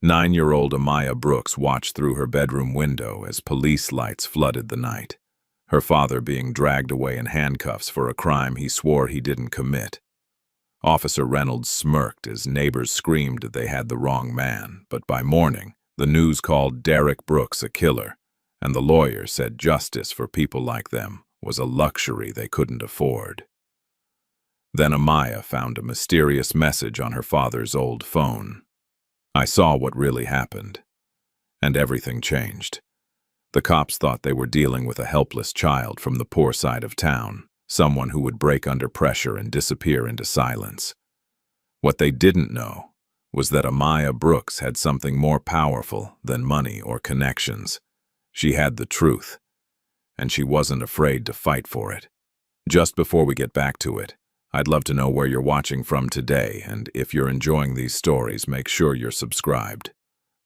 9-year-old Amaya Brooks watched through her bedroom window as police lights flooded the night, her father being dragged away in handcuffs for a crime he swore he didn't commit. Officer Reynolds smirked as neighbors screamed that they had the wrong man, but by morning, the news called Derek Brooks a killer, and the lawyer said justice for people like them was a luxury they couldn't afford. Then Amaya found a mysterious message on her father's old phone. "I saw what really happened." And everything changed. The cops thought they were dealing with a helpless child from the poor side of town, someone who would break under pressure and disappear into silence. What they didn't know was that Amaya Brooks had something more powerful than money or connections. She had the truth, and she wasn't afraid to fight for it. Just before we get back to it, I'd love to know where you're watching from today, and if you're enjoying these stories, make sure you're subscribed.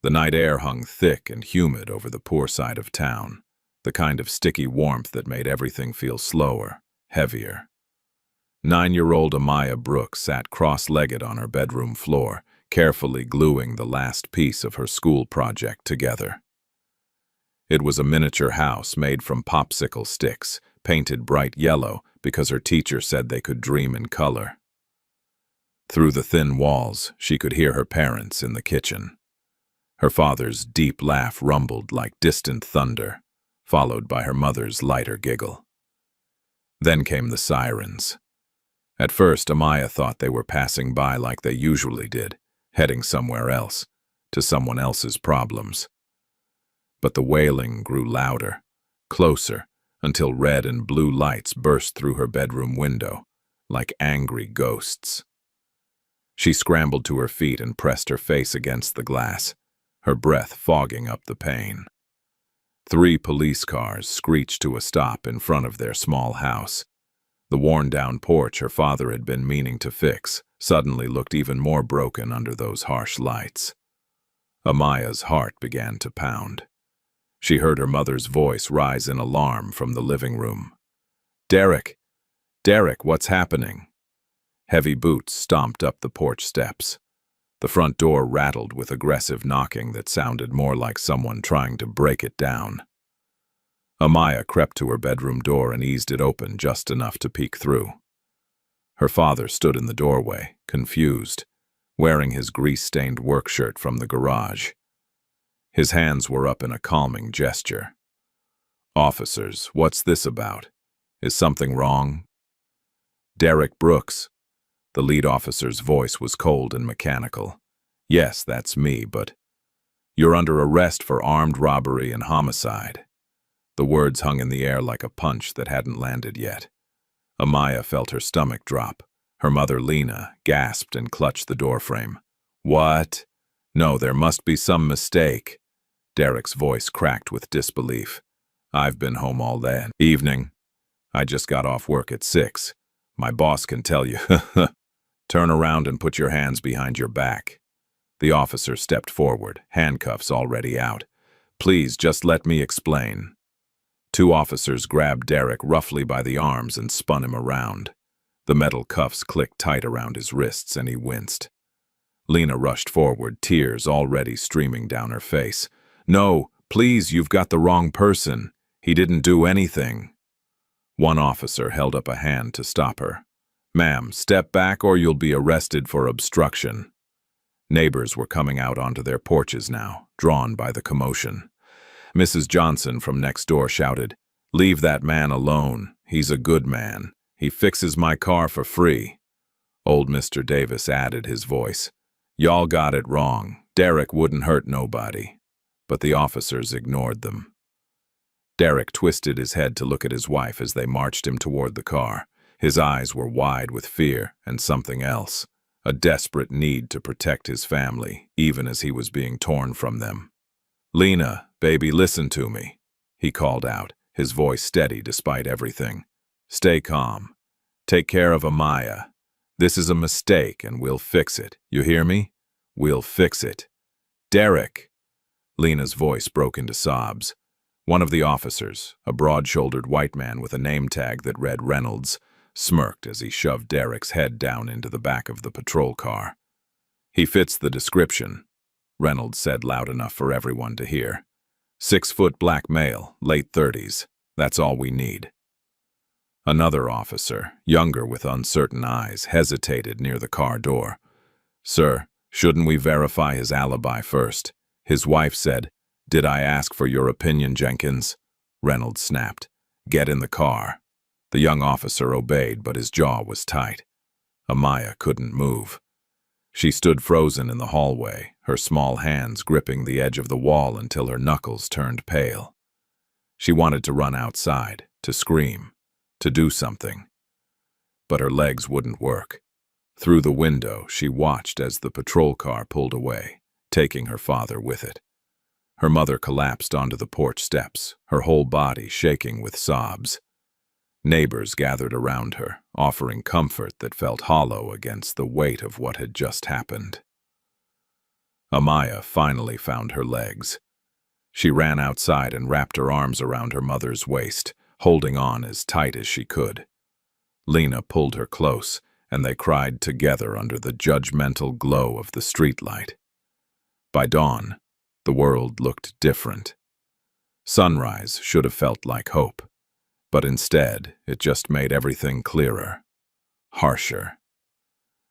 The night air hung thick and humid over the poor side of town, the kind of sticky warmth that made everything feel slower, heavier. 9-year-old Amaya Brooks sat cross-legged on her bedroom floor, carefully gluing the last piece of her school project together. It was a miniature house made from popsicle sticks, painted bright yellow because her teacher said they could dream in color. Through the thin walls, she could hear her parents in the kitchen. Her father's deep laugh rumbled like distant thunder, followed by her mother's lighter giggle. Then came the sirens. At first, Amaya thought they were passing by like they usually did, heading somewhere else, to someone else's problems. But the wailing grew louder, closer, until red and blue lights burst through her bedroom window, like angry ghosts. She scrambled to her feet and pressed her face against the glass, her breath fogging up the pain. 3 police cars screeched to a stop in front of their small house. The worn-down porch her father had been meaning to fix suddenly looked even more broken under those harsh lights. Amaya's heart began to pound. She heard her mother's voice rise in alarm from the living room. "Derek! Derek, what's happening?" Heavy boots stomped up the porch steps. The front door rattled with aggressive knocking that sounded more like someone trying to break it down. Amaya crept to her bedroom door and eased it open just enough to peek through. Her father stood in the doorway, confused, wearing his grease-stained work shirt from the garage. His hands were up in a calming gesture. "Officers, what's this about? Is something wrong?" "Derek Brooks." The lead officer's voice was cold and mechanical. "Yes, that's me, but you're under arrest for armed robbery and homicide." The words hung in the air like a punch that hadn't landed yet. Amaya felt her stomach drop. Her mother, Lena, gasped and clutched the doorframe. "What? No, there must be some mistake." Derek's voice cracked with disbelief. "I've been home all day. Evening. I just got off work at 6. My boss can tell you." "Turn around and put your hands behind your back." The officer stepped forward, handcuffs already out. "Please, just let me explain." 2 officers grabbed Derek roughly by the arms and spun him around. The metal cuffs clicked tight around his wrists and he winced. Lena rushed forward, tears already streaming down her face. "No, please, you've got the wrong person. He didn't do anything." One officer held up a hand to stop her. "Ma'am, step back or you'll be arrested for obstruction." Neighbors were coming out onto their porches now, drawn by the commotion. Mrs. Johnson from next door shouted, "Leave that man alone. He's a good man. He fixes my car for free." Old Mr. Davis added his voice. "Y'all got it wrong. Derek wouldn't hurt nobody." But the officers ignored them. Derek twisted his head to look at his wife as they marched him toward the car. His eyes were wide with fear and something else, a desperate need to protect his family, even as he was being torn from them. "Lena, baby, listen to me," he called out, his voice steady despite everything. "Stay calm. Take care of Amaya. This is a mistake and we'll fix it. You hear me? We'll fix it." "Derek!" Lena's voice broke into sobs. One of the officers, a broad-shouldered white man with a name tag that read Reynolds, smirked as he shoved Derek's head down into the back of the patrol car. "He fits the description. Reynolds said loud enough for everyone to hear. 6-foot black male, late 30s. That's all we need. Another officer, younger with uncertain eyes, hesitated near the car door. Sir, shouldn't we verify his alibi first? His wife said. Did I ask for your opinion, Jenkins? Reynolds snapped. Get in the car. The young officer obeyed, but his jaw was tight. Amaya couldn't move. She stood frozen in the hallway, her small hands gripping the edge of the wall until her knuckles turned pale. She wanted to run outside, to scream, to do something. But her legs wouldn't work. Through the window, she watched as the patrol car pulled away, taking her father with it. Her mother collapsed onto the porch steps, her whole body shaking with sobs. Neighbors gathered around her, offering comfort that felt hollow against the weight of what had just happened. Amaya finally found her legs. She ran outside and wrapped her arms around her mother's waist, holding on as tight as she could. Lena pulled her close, and they cried together under the judgmental glow of the streetlight. By dawn, the world looked different. Sunrise should have felt like hope, but instead it just made everything clearer, harsher.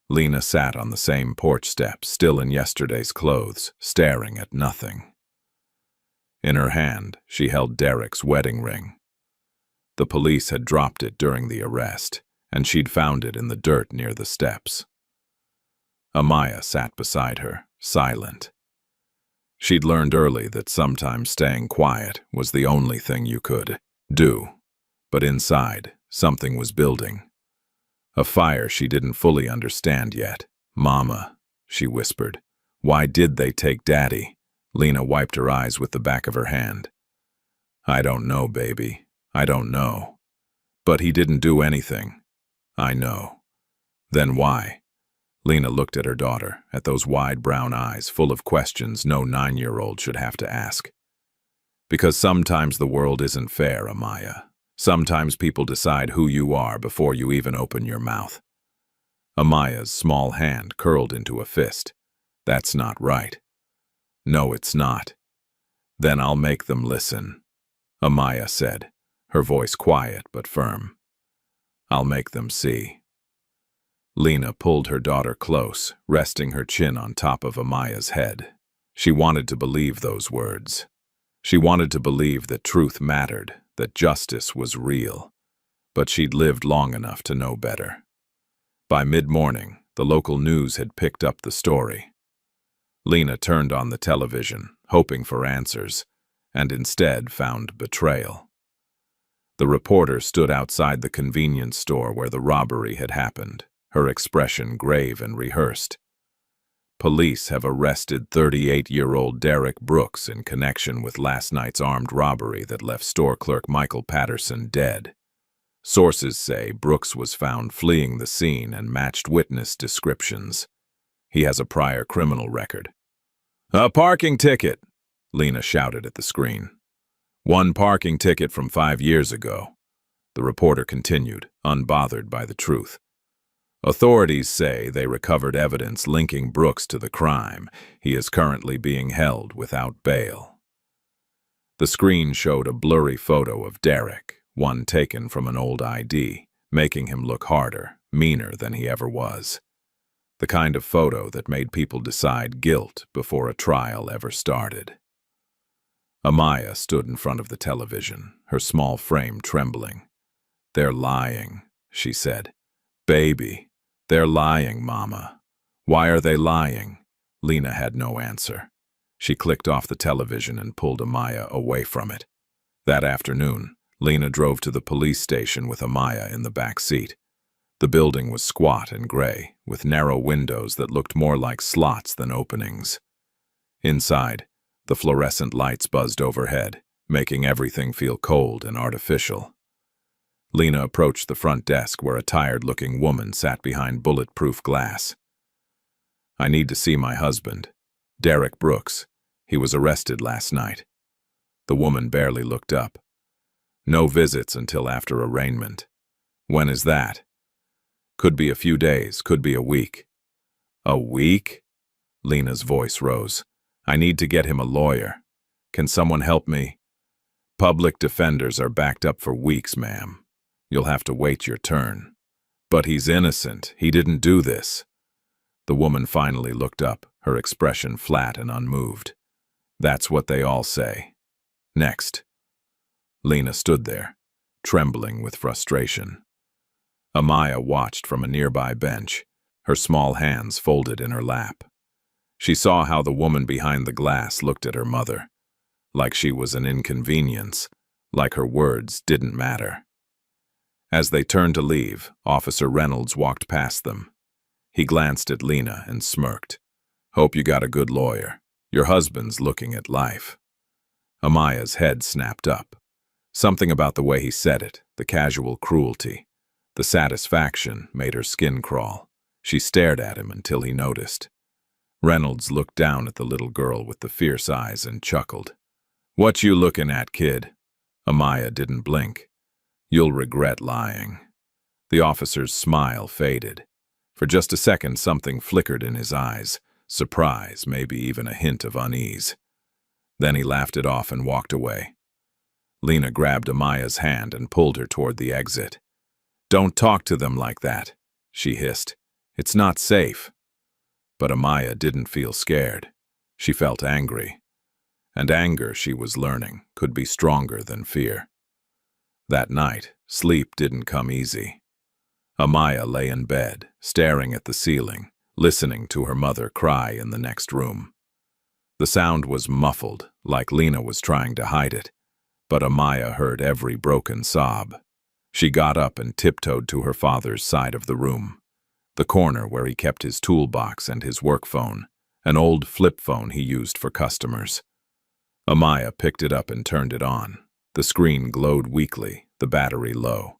Lena sat on the same porch steps, still in yesterday's clothes, staring at nothing. In her hand, she held Derek's wedding ring. The police had dropped it during the arrest, and she'd found it in the dirt near the steps. Amaya sat beside her, silent. She'd learned early that sometimes staying quiet was the only thing you could do. But inside, something was building. A fire she didn't fully understand yet. Mama, she whispered. Why did they take Daddy? Lena wiped her eyes with the back of her hand. I don't know, baby. I don't know. But he didn't do anything. I know. Then why? Lena looked at her daughter, at those wide brown eyes full of questions no 9-year-old should have to ask. Because sometimes the world isn't fair, Amaya. Sometimes people decide who you are before you even open your mouth. Amaya's small hand curled into a fist. That's not right. No, it's not. Then I'll make them listen, Amaya said, her voice quiet but firm. I'll make them see. Lena pulled her daughter close, resting her chin on top of Amaya's head. She wanted to believe those words. She wanted to believe that truth mattered, that justice was real. But she'd lived long enough to know better. By mid-morning, the local news had picked up the story. Lena turned on the television, hoping for answers, and instead found betrayal. The reporter stood outside the convenience store where the robbery had happened, her expression grave and rehearsed. Police have arrested 38-year-old Derek Brooks in connection with last night's armed robbery that left store clerk Michael Patterson dead. Sources say Brooks was found fleeing the scene and matched witness descriptions. He has a prior criminal record. A parking ticket, Lena shouted at the screen. One parking ticket from 5 years ago. The reporter continued, unbothered by the truth. Authorities say they recovered evidence linking Brooks to the crime. He is currently being held without bail. The screen showed a blurry photo of Derek, one taken from an old ID, making him look harder, meaner than he ever was. The kind of photo that made people decide guilt before a trial ever started. Amaya stood in front of the television, her small frame trembling. They're lying, she said. Baby. They're lying, Mama. Why are they lying? Lena had no answer. She clicked off the television and pulled Amaya away from it. That afternoon, Lena drove to the police station with Amaya in the back seat. The building was squat and gray, with narrow windows that looked more like slots than openings. Inside, the fluorescent lights buzzed overhead, making everything feel cold and artificial. Lena approached the front desk where a tired-looking woman sat behind bulletproof glass. I need to see my husband, Derek Brooks. He was arrested last night. The woman barely looked up. No visits until after arraignment. When is that? Could be a few days, could be a week. A week? Lena's voice rose. I need to get him a lawyer. Can someone help me? Public defenders are backed up for weeks, ma'am. You'll have to wait your turn. But he's innocent. He didn't do this. The woman finally looked up, her expression flat and unmoved. That's what they all say. Next. Lena stood there, trembling with frustration. Amaya watched from a nearby bench, her small hands folded in her lap. She saw how the woman behind the glass looked at her mother, like she was an inconvenience, like her words didn't matter. As they turned to leave, Officer Reynolds walked past them. He glanced at Lena and smirked. Hope you got a good lawyer. Your husband's looking at life. Amaya's head snapped up. Something about the way he said it, the casual cruelty, the satisfaction made her skin crawl. She stared at him until he noticed. Reynolds looked down at the little girl with the fierce eyes and chuckled. What you looking at, kid? Amaya didn't blink. You'll regret lying. The officer's smile faded. For just a second, something flickered in his eyes, surprise, maybe even a hint of unease. Then he laughed it off and walked away. Lena grabbed Amaya's hand and pulled her toward the exit. Don't talk to them like that, she hissed. It's not safe. But Amaya didn't feel scared. She felt angry. And anger, she was learning, could be stronger than fear. That night, sleep didn't come easy. Amaya lay in bed, staring at the ceiling, listening to her mother cry in the next room. The sound was muffled, like Lena was trying to hide it, but Amaya heard every broken sob. She got up and tiptoed to her father's side of the room, the corner where he kept his toolbox and his work phone, an old flip phone he used for customers. Amaya picked it up and turned it on. The screen glowed weakly, the battery low.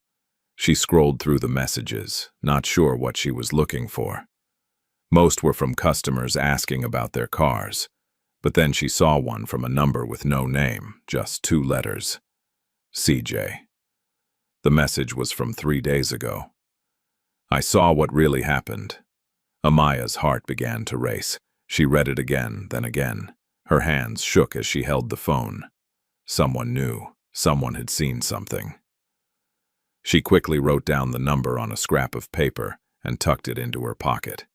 She scrolled through the messages, not sure what she was looking for. Most were from customers asking about their cars, but then she saw one from a number with no name, just 2 letters. CJ. The message was from 3 days ago. I saw what really happened. Amaya's heart began to race. She read it again, then again. Her hands shook as she held the phone. Someone knew. Someone had seen something. She quickly wrote down the number on a scrap of paper and tucked it into her pocket.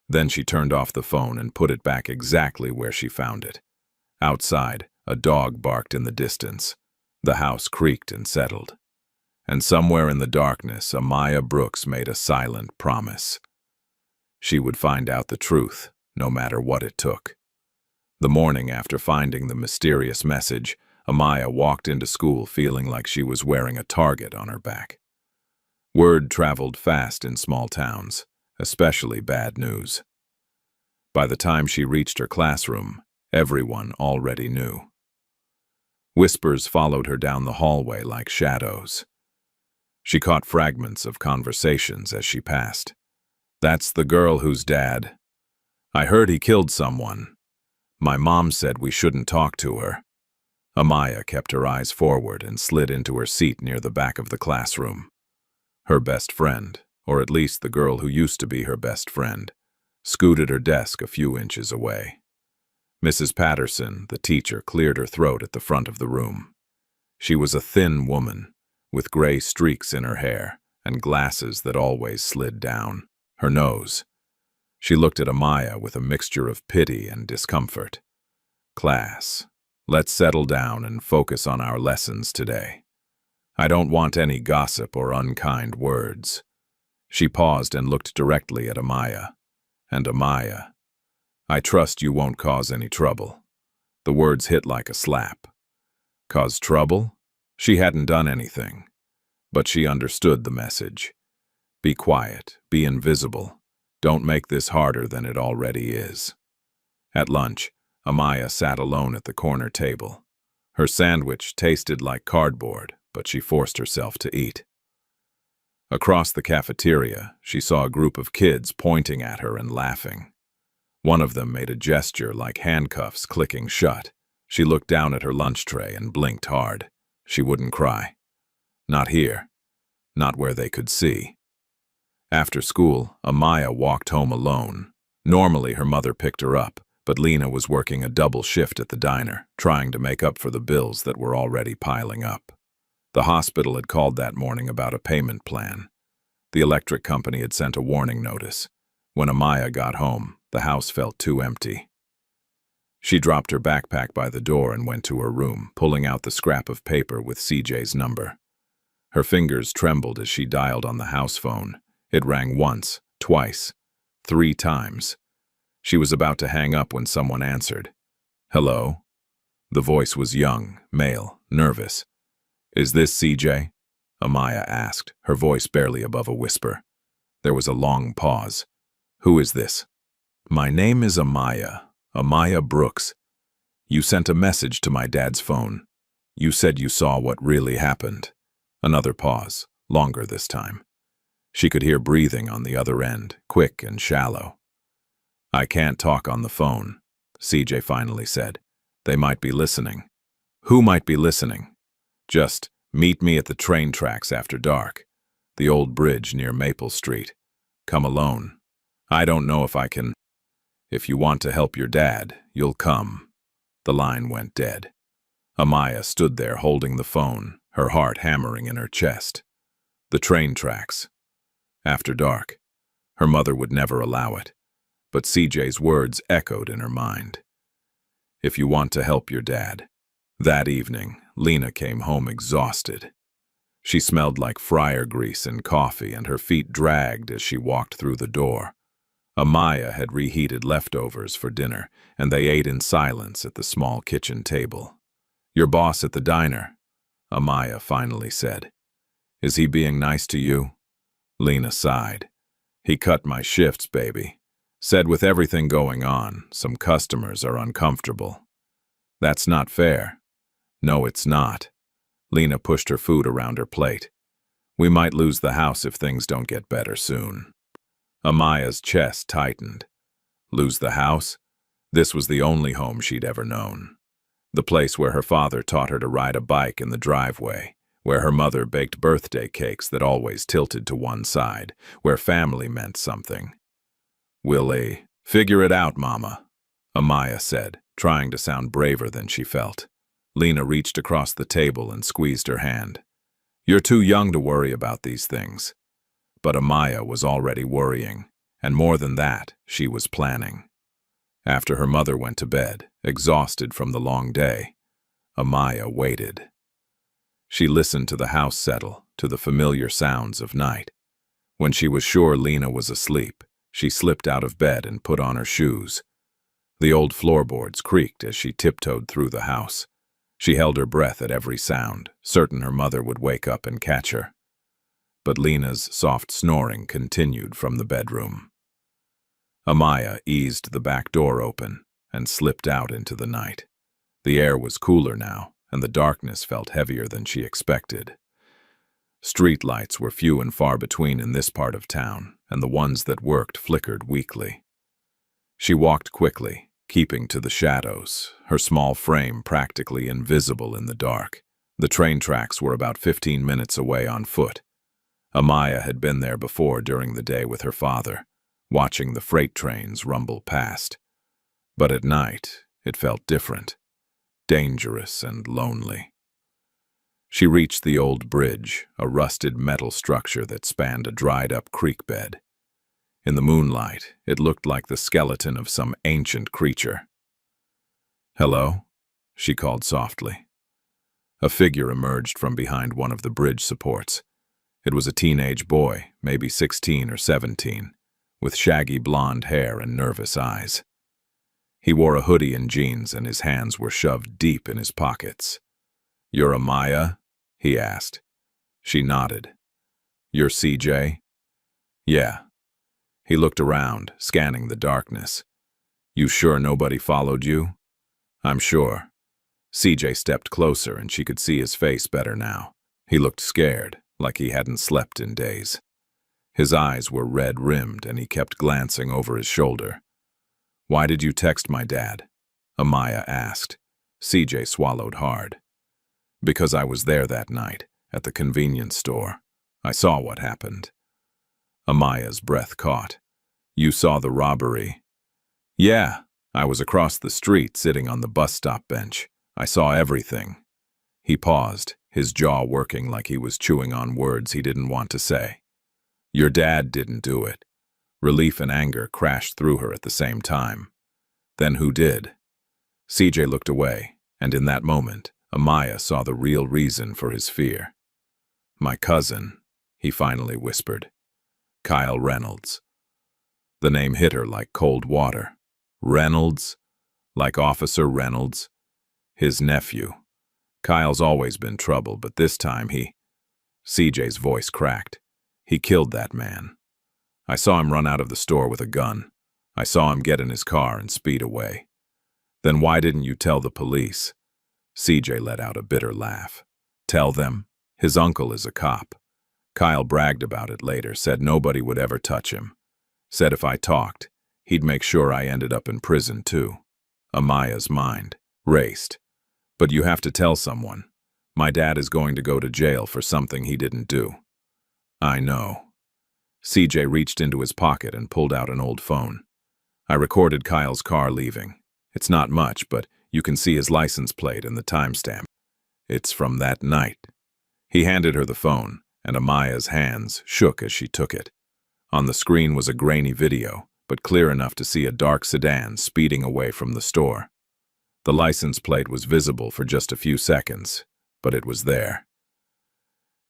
Then she turned off the phone and put it back exactly where she found it. Outside, a dog barked in the distance. The house creaked and settled. And somewhere in the darkness, Amaya Brooks made a silent promise. She would find out the truth, no matter what it took. The morning after finding the mysterious message, Amaya walked into school feeling like she was wearing a target on her back. Word traveled fast in small towns, especially bad news. By the time she reached her classroom, everyone already knew. Whispers followed her down the hallway like shadows. She caught fragments of conversations as she passed. That's the girl whose dad. I heard he killed someone. My mom said we shouldn't talk to her. Amaya kept her eyes forward and slid into her seat near the back of the classroom. Her best friend, or at least the girl who used to be her best friend, scooted her desk a few inches away. Mrs. Patterson, the teacher, cleared her throat at the front of the room. She was a thin woman, with gray streaks in her hair and glasses that always slid down her nose. She looked at Amaya with a mixture of pity and discomfort. Class, let's settle down and focus on our lessons today. I don't want any gossip or unkind words. She paused and looked directly at Amaya. And Amaya, I trust you won't cause any trouble. The words hit like a slap. Cause trouble? She hadn't done anything. But she understood the message. Be quiet, be invisible. Don't make this harder than it already is. At lunch, Amaya sat alone at the corner table. Her sandwich tasted like cardboard, but she forced herself to eat. Across the cafeteria, she saw a group of kids pointing at her and laughing. One of them made a gesture like handcuffs clicking shut. She looked down at her lunch tray and blinked hard. She wouldn't cry. Not here. Not where they could see. After school, Amaya walked home alone. Normally, her mother picked her up, but Lena was working a double shift at the diner, trying to make up for the bills that were already piling up. The hospital had called that morning about a payment plan. The electric company had sent a warning notice. When Amaya got home, the house felt too empty. She dropped her backpack by the door and went to her room, pulling out the scrap of paper with CJ's number. Her fingers trembled as she dialed on the house phone. It rang once, twice, 3 times. She was about to hang up when someone answered. "Hello?" The voice was young, male, nervous. "Is this CJ?" Amaya asked, her voice barely above a whisper. There was a long pause. "Who is this?" "My name is Amaya Brooks. You sent a message to my dad's phone. You said you saw what really happened." Another pause, longer this time. She could hear breathing on the other end, quick and shallow. "I can't talk on the phone," CJ finally said. "They might be listening." "Who might be listening?" "Just meet me at the train tracks after dark. The old bridge near Maple Street. Come alone. I don't know if I can. If you want to help your dad, you'll come." The line went dead. Amaya stood there holding the phone, her heart hammering in her chest. The train tracks. After dark. Her mother would never allow it. But CJ's words echoed in her mind. "If you want to help your dad." That evening, Lena came home exhausted. She smelled like fryer grease and coffee, and her feet dragged as she walked through the door. Amaya had reheated leftovers for dinner, and they ate in silence at the small kitchen table. "Your boss at the diner," Amaya finally said. "Is he being nice to you?" Lena sighed. "He cut my shifts, baby. Said with everything going on, some customers are uncomfortable." "That's not fair." "No, it's not." Lena pushed her food around her plate. "We might lose the house if things don't get better soon." Amaya's chest tightened. Lose the house? This was the only home she'd ever known. The place where her father taught her to ride a bike in the driveway, where her mother baked birthday cakes that always tilted to one side, where family meant something. "We'll figure it out, Mama," Amaya said, trying to sound braver than she felt. Lena reached across the table and squeezed her hand. "You're too young to worry about these things." But Amaya was already worrying, and more than that, she was planning. After her mother went to bed, exhausted from the long day, Amaya waited. She listened to the house settle, to the familiar sounds of night. When she was sure Lena was asleep, she slipped out of bed and put on her shoes. The old floorboards creaked as she tiptoed through the house. She held her breath at every sound, certain her mother would wake up and catch her. But Lena's soft snoring continued from the bedroom. Amaya eased the back door open and slipped out into the night. The air was cooler now, and the darkness felt heavier than she expected. Street lights were few and far between in this part of town, and the ones that worked flickered weakly. She walked quickly, keeping to the shadows, her small frame practically invisible in the dark. The train tracks were about 15 minutes away on foot. Amaya had been there before during the day with her father, watching the freight trains rumble past. But at night, it felt different, dangerous and lonely. She reached the old bridge, a rusted metal structure that spanned a dried-up creek bed. In the moonlight, it looked like the skeleton of some ancient creature. "Hello?" she called softly. A figure emerged from behind one of the bridge supports. It was a teenage boy, maybe 16 or 17, with shaggy blonde hair and nervous eyes. He wore a hoodie and jeans, and his hands were shoved deep in his pockets. "You're Amaya?" he asked. She nodded. "You're CJ?" "Yeah." He looked around, scanning the darkness. "You sure nobody followed you?" "I'm sure." CJ stepped closer, and she could see his face better now. He looked scared, like he hadn't slept in days. His eyes were red-rimmed, and he kept glancing over his shoulder. "Why did you text my dad?" Amaya asked. CJ swallowed hard. "Because I was there that night, at the convenience store. I saw what happened." Amaya's breath caught. "You saw the robbery?" "Yeah, I was across the street sitting on the bus stop bench. I saw everything. He paused, his jaw working like he was chewing on words he didn't want to say. Your dad didn't do it. Relief and anger crashed through her at the same time. Then who did? CJ looked away, and in that moment, Amaya saw the real reason for his fear. My cousin, he finally whispered. Kyle Reynolds. The name hit her like cold water. Reynolds? Like Officer Reynolds? His nephew. Kyle's always been trouble, but this time CJ's voice cracked. He killed that man. I saw him run out of the store with a gun. I saw him get in his car and speed away. Then why didn't you tell the police? CJ let out a bitter laugh. Tell them? His uncle is a cop. Kyle bragged about it later, said nobody would ever touch him. Said if I talked, he'd make sure I ended up in prison too. Amaya's mind raced. But you have to tell someone. My dad is going to go to jail for something he didn't do. I know. CJ reached into his pocket and pulled out an old phone. I recorded Kyle's car leaving. It's not much, but you can see his license plate and the timestamp. It's from that night. He handed her the phone, and Amaya's hands shook as she took it. On the screen was a grainy video, but clear enough to see a dark sedan speeding away from the store. The license plate was visible for just a few seconds, but it was there.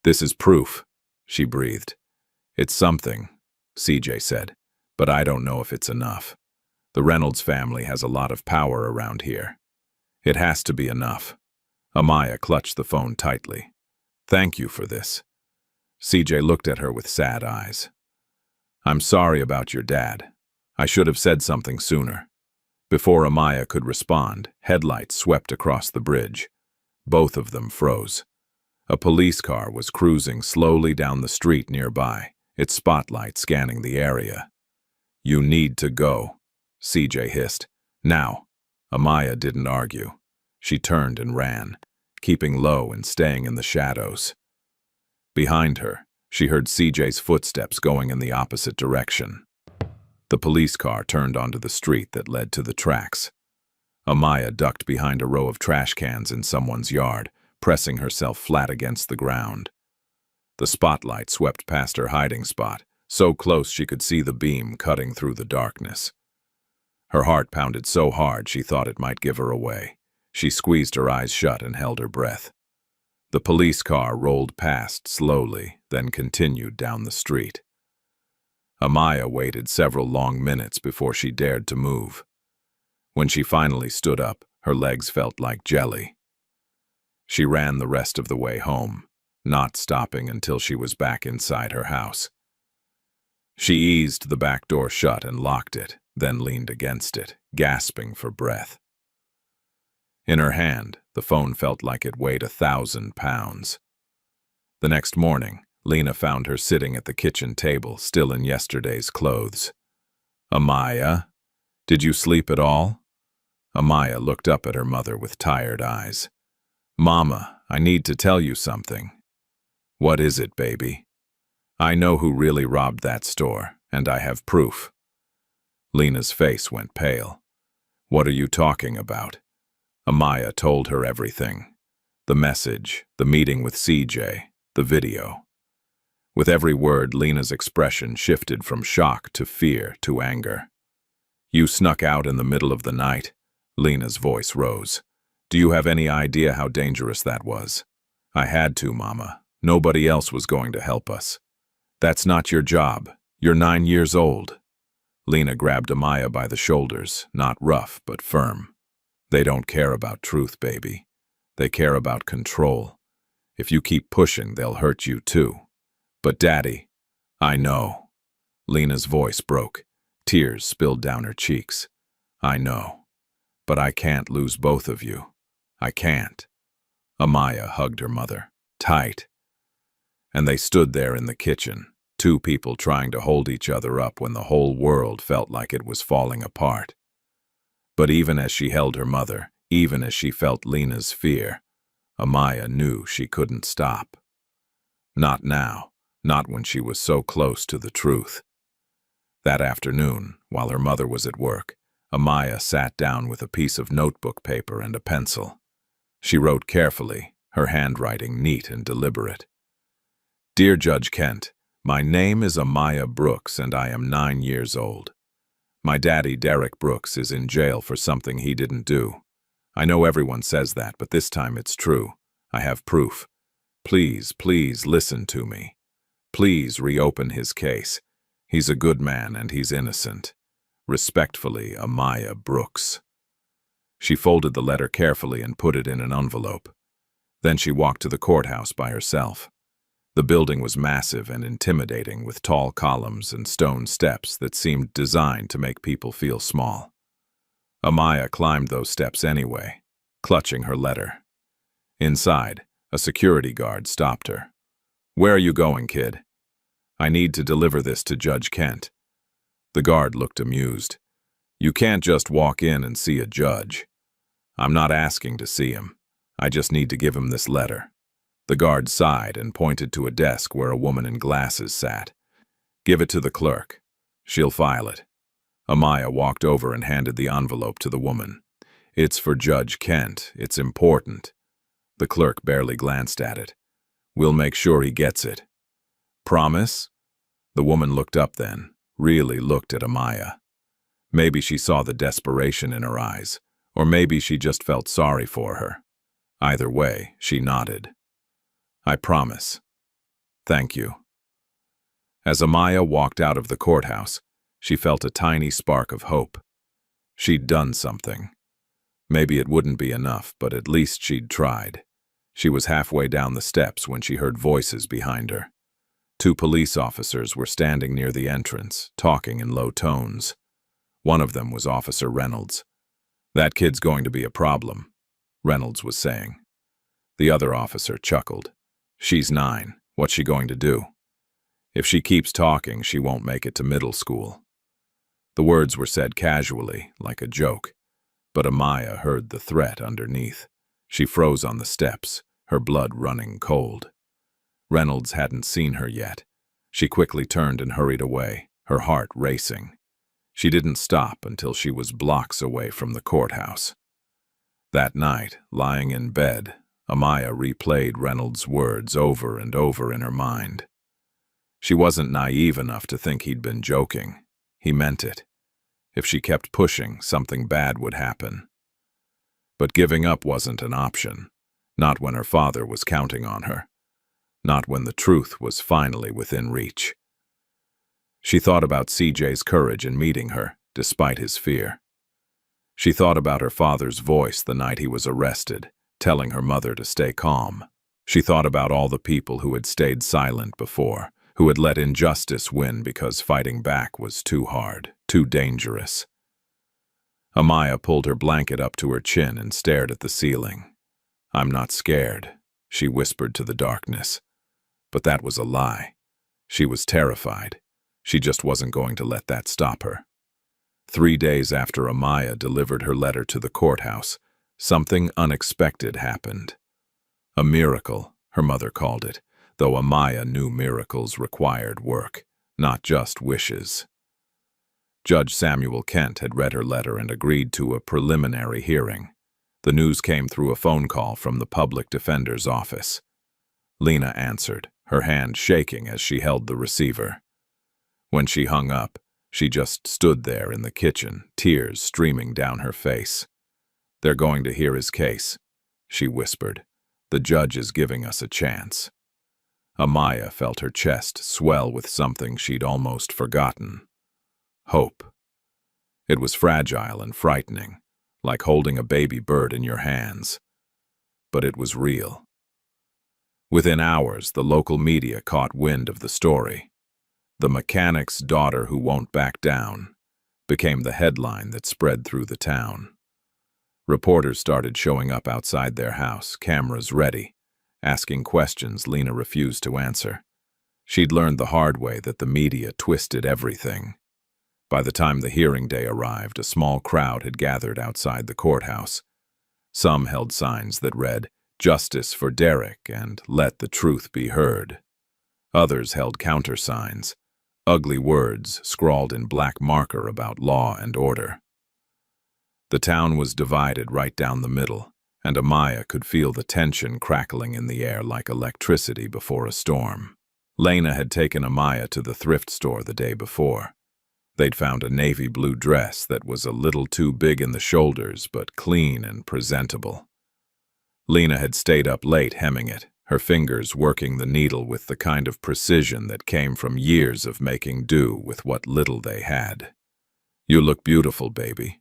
This is proof, she breathed. It's something, CJ said, but I don't know if it's enough. The Reynolds family has a lot of power around here. It has to be enough. Amaya clutched the phone tightly. Thank you for this. CJ looked at her with sad eyes. I'm sorry about your dad. I should have said something sooner. Before Amaya could respond, headlights swept across the bridge. Both of them froze. A police car was cruising slowly down the street nearby, its spotlight scanning the area. You need to go, CJ hissed. Now. Amaya didn't argue. She turned and ran, keeping low and staying in the shadows. Behind her, she heard CJ's footsteps going in the opposite direction. The police car turned onto the street that led to the tracks. Amaya ducked behind a row of trash cans in someone's yard, pressing herself flat against the ground. The spotlight swept past her hiding spot, so close she could see the beam cutting through the darkness. Her heart pounded so hard she thought it might give her away. She squeezed her eyes shut and held her breath. The police car rolled past slowly, then continued down the street. Amaya waited several long minutes before she dared to move. When she finally stood up, her legs felt like jelly. She ran the rest of the way home, not stopping until she was back inside her house. She eased the back door shut and locked it, then leaned against it, gasping for breath. In her hand, the phone felt like it weighed 1,000 pounds. The next morning, Lena found her sitting at the kitchen table, still in yesterday's clothes. Amaya, did you sleep at all? Amaya looked up at her mother with tired eyes. Mama, I need to tell you something. What is it, baby? I know who really robbed that store, and I have proof. Lena's face went pale. What are you talking about? Amaya told her everything. The message, the meeting with CJ, the video. With every word, Lena's expression shifted from shock to fear to anger. You snuck out in the middle of the night? Lena's voice rose. Do you have any idea how dangerous that was? I had to, Mama. Nobody else was going to help us. That's not your job. You're 9 years old. Lena grabbed Amaya by the shoulders, not rough, but firm. They don't care about truth, baby. They care about control. If you keep pushing, they'll hurt you too. But Daddy, I know. Lena's voice broke. Tears spilled down her cheeks. I know. But I can't lose both of you. I can't. Amaya hugged her mother, tight. And they stood there in the kitchen, two people trying to hold each other up when the whole world felt like it was falling apart. But even as she held her mother, even as she felt Lena's fear, Amaya knew she couldn't stop. Not now, not when she was so close to the truth. That afternoon, while her mother was at work, Amaya sat down with a piece of notebook paper and a pencil. She wrote carefully, her handwriting neat and deliberate. Dear Judge Kent, my name is Amaya Brooks and I am 9 years old. My daddy, Derek Brooks, is in jail for something he didn't do. I know everyone says that, but this time it's true. I have proof. Please, please listen to me. Please reopen his case. He's a good man and he's innocent. Respectfully, Amaya Brooks. She folded the letter carefully and put it in an envelope. Then she walked to the courthouse by herself. The building was massive and intimidating, with tall columns and stone steps that seemed designed to make people feel small. Amaya climbed those steps anyway, clutching her letter. Inside, a security guard stopped her. Where are you going, kid? I need to deliver this to Judge Kent. The guard looked amused. You can't just walk in and see a judge. I'm not asking to see him. I just need to give him this letter. The guard sighed and pointed to a desk where a woman in glasses sat. Give it to the clerk. She'll file it. Amaya walked over and handed the envelope to the woman. It's for Judge Kent. It's important. The clerk barely glanced at it. We'll make sure he gets it. Promise? The woman looked up then, really looked at Amaya. Maybe she saw the desperation in her eyes, or maybe she just felt sorry for her. Either way, she nodded. I promise. Thank you. As Amaya walked out of the courthouse, she felt a tiny spark of hope. She'd done something. Maybe it wouldn't be enough, but at least she'd tried. She was halfway down the steps when she heard voices behind her. 2 police officers were standing near the entrance, talking in low tones. One of them was Officer Reynolds. That kid's going to be a problem, Reynolds was saying. The other officer chuckled. She's 9. What's she going to do? If she keeps talking, she won't make it to middle school. The words were said casually, like a joke, but Amaya heard the threat underneath. She froze on the steps, her blood running cold. Reynolds hadn't seen her yet. She quickly turned and hurried away, her heart racing. She didn't stop until she was blocks away from the courthouse. That night, lying in bed, Amaya replayed Reynolds' words over and over in her mind. She wasn't naive enough to think he'd been joking. He meant it. If she kept pushing, something bad would happen. But giving up wasn't an option, not when her father was counting on her, not when the truth was finally within reach. She thought about CJ's courage in meeting her, despite his fear. She thought about her father's voice the night he was arrested, telling her mother to stay calm. She thought about all the people who had stayed silent before, who had let injustice win because fighting back was too hard, too dangerous. Amaya pulled her blanket up to her chin and stared at the ceiling. I'm not scared, she whispered to the darkness. But that was a lie. She was terrified. She just wasn't going to let that stop her. 3 days after Amaya delivered her letter to the courthouse, something unexpected happened. A miracle, her mother called it, though Amaya knew miracles required work, not just wishes. Judge Samuel Kent had read her letter and agreed to a preliminary hearing. The news came through a phone call from the public defender's office. Lena answered, her hand shaking as she held the receiver. When she hung up, she just stood there in the kitchen, tears streaming down her face. They're going to hear his case, she whispered. The judge is giving us a chance. Amaya felt her chest swell with something she'd almost forgotten. Hope. It was fragile and frightening, like holding a baby bird in your hands. But it was real. Within hours, the local media caught wind of the story. The mechanic's daughter who won't back down became the headline that spread through the town. Reporters started showing up outside their house, cameras ready, asking questions Lena refused to answer. She'd learned the hard way that the media twisted everything. By the time the hearing day arrived, a small crowd had gathered outside the courthouse. Some held signs that read, "Justice for Derek" and "Let the truth be heard." Others held countersigns, ugly words scrawled in black marker about law and order. The town was divided right down the middle, and Amaya could feel the tension crackling in the air like electricity before a storm. Lena had taken Amaya to the thrift store the day before. They'd found a navy blue dress that was a little too big in the shoulders but clean and presentable. Lena had stayed up late hemming it, her fingers working the needle with the kind of precision that came from years of making do with what little they had. "You look beautiful, baby,"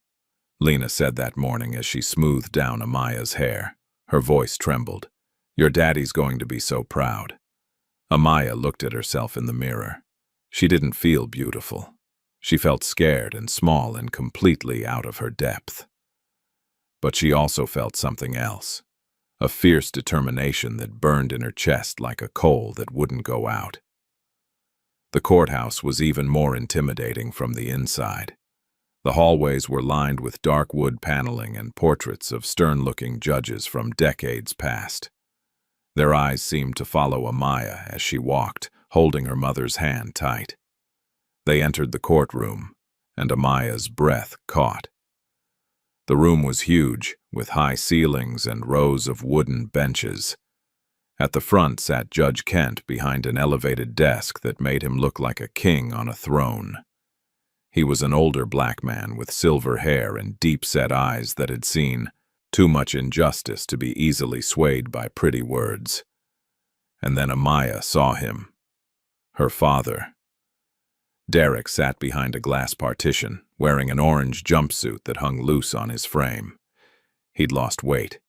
Lena said that morning as she smoothed down Amaya's hair. Her voice trembled. "Your daddy's going to be so proud." Amaya looked at herself in the mirror. She didn't feel beautiful. She felt scared and small and completely out of her depth. But she also felt something else, a fierce determination that burned in her chest like a coal that wouldn't go out. The courthouse was even more intimidating from the inside. The hallways were lined with dark wood paneling and portraits of stern-looking judges from decades past. Their eyes seemed to follow Amaya as she walked, holding her mother's hand tight. They entered the courtroom, and Amaya's breath caught. The room was huge, with high ceilings and rows of wooden benches. At the front sat Judge Kent behind an elevated desk that made him look like a king on a throne. He was an older black man with silver hair and deep-set eyes that had seen too much injustice to be easily swayed by pretty words. And then Amaya saw him. Her father. Derek sat behind a glass partition, wearing an orange jumpsuit that hung loose on his frame. He'd lost weight.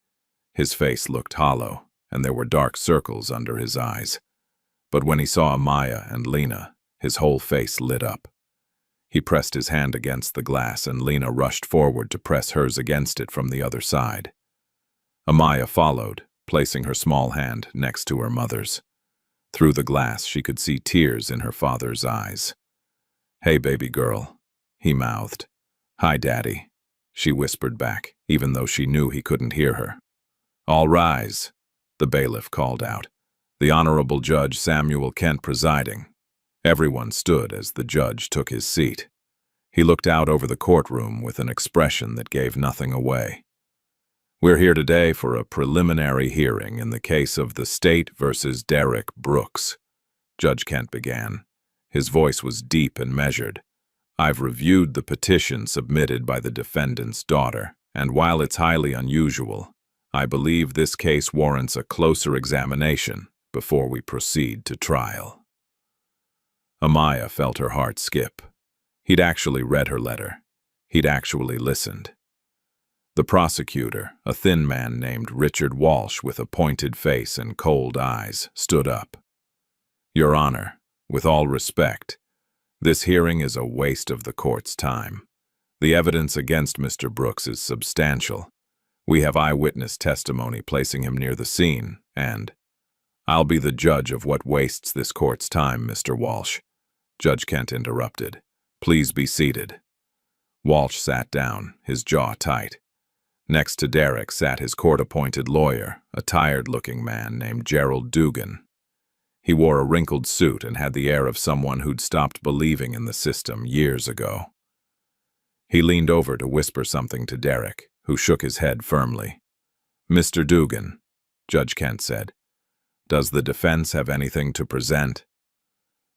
His face looked hollow, and there were dark circles under his eyes. But when he saw Amaya and Lena, his whole face lit up. He pressed his hand against the glass, and Lena rushed forward to press hers against it from the other side. Amaya followed, placing her small hand next to her mother's. Through the glass, she could see tears in her father's eyes. "Hey, baby girl," he mouthed. "Hi, Daddy," she whispered back, even though she knew he couldn't hear her. "All rise," the bailiff called out, the Honorable Judge Samuel Kent presiding. Everyone stood as the judge took his seat. He looked out over the courtroom with an expression that gave nothing away. "We're here today for a preliminary hearing in the case of the State versus Derek Brooks," Judge Kent began. His voice was deep and measured. "I've reviewed the petition submitted by the defendant's daughter, and while it's highly unusual, I believe this case warrants a closer examination before we proceed to trial." Amaya felt her heart skip. He'd actually read her letter. He'd actually listened. The prosecutor, a thin man named Richard Walsh with a pointed face and cold eyes, stood up. "Your Honor, with all respect, this hearing is a waste of the court's time. The evidence against Mr. Brooks is substantial. We have eyewitness testimony placing him near the scene, and I'll be the judge of what wastes this court's time, Mr. Walsh," Judge Kent interrupted. "Please be seated." Walsh sat down, his jaw tight. Next to Derek sat his court-appointed lawyer, a tired-looking man named Gerald Dugan. He wore a wrinkled suit and had the air of someone who'd stopped believing in the system years ago. He leaned over to whisper something to Derek, who shook his head firmly. "Mr. Dugan," Judge Kent said, "does the defense have anything to present?"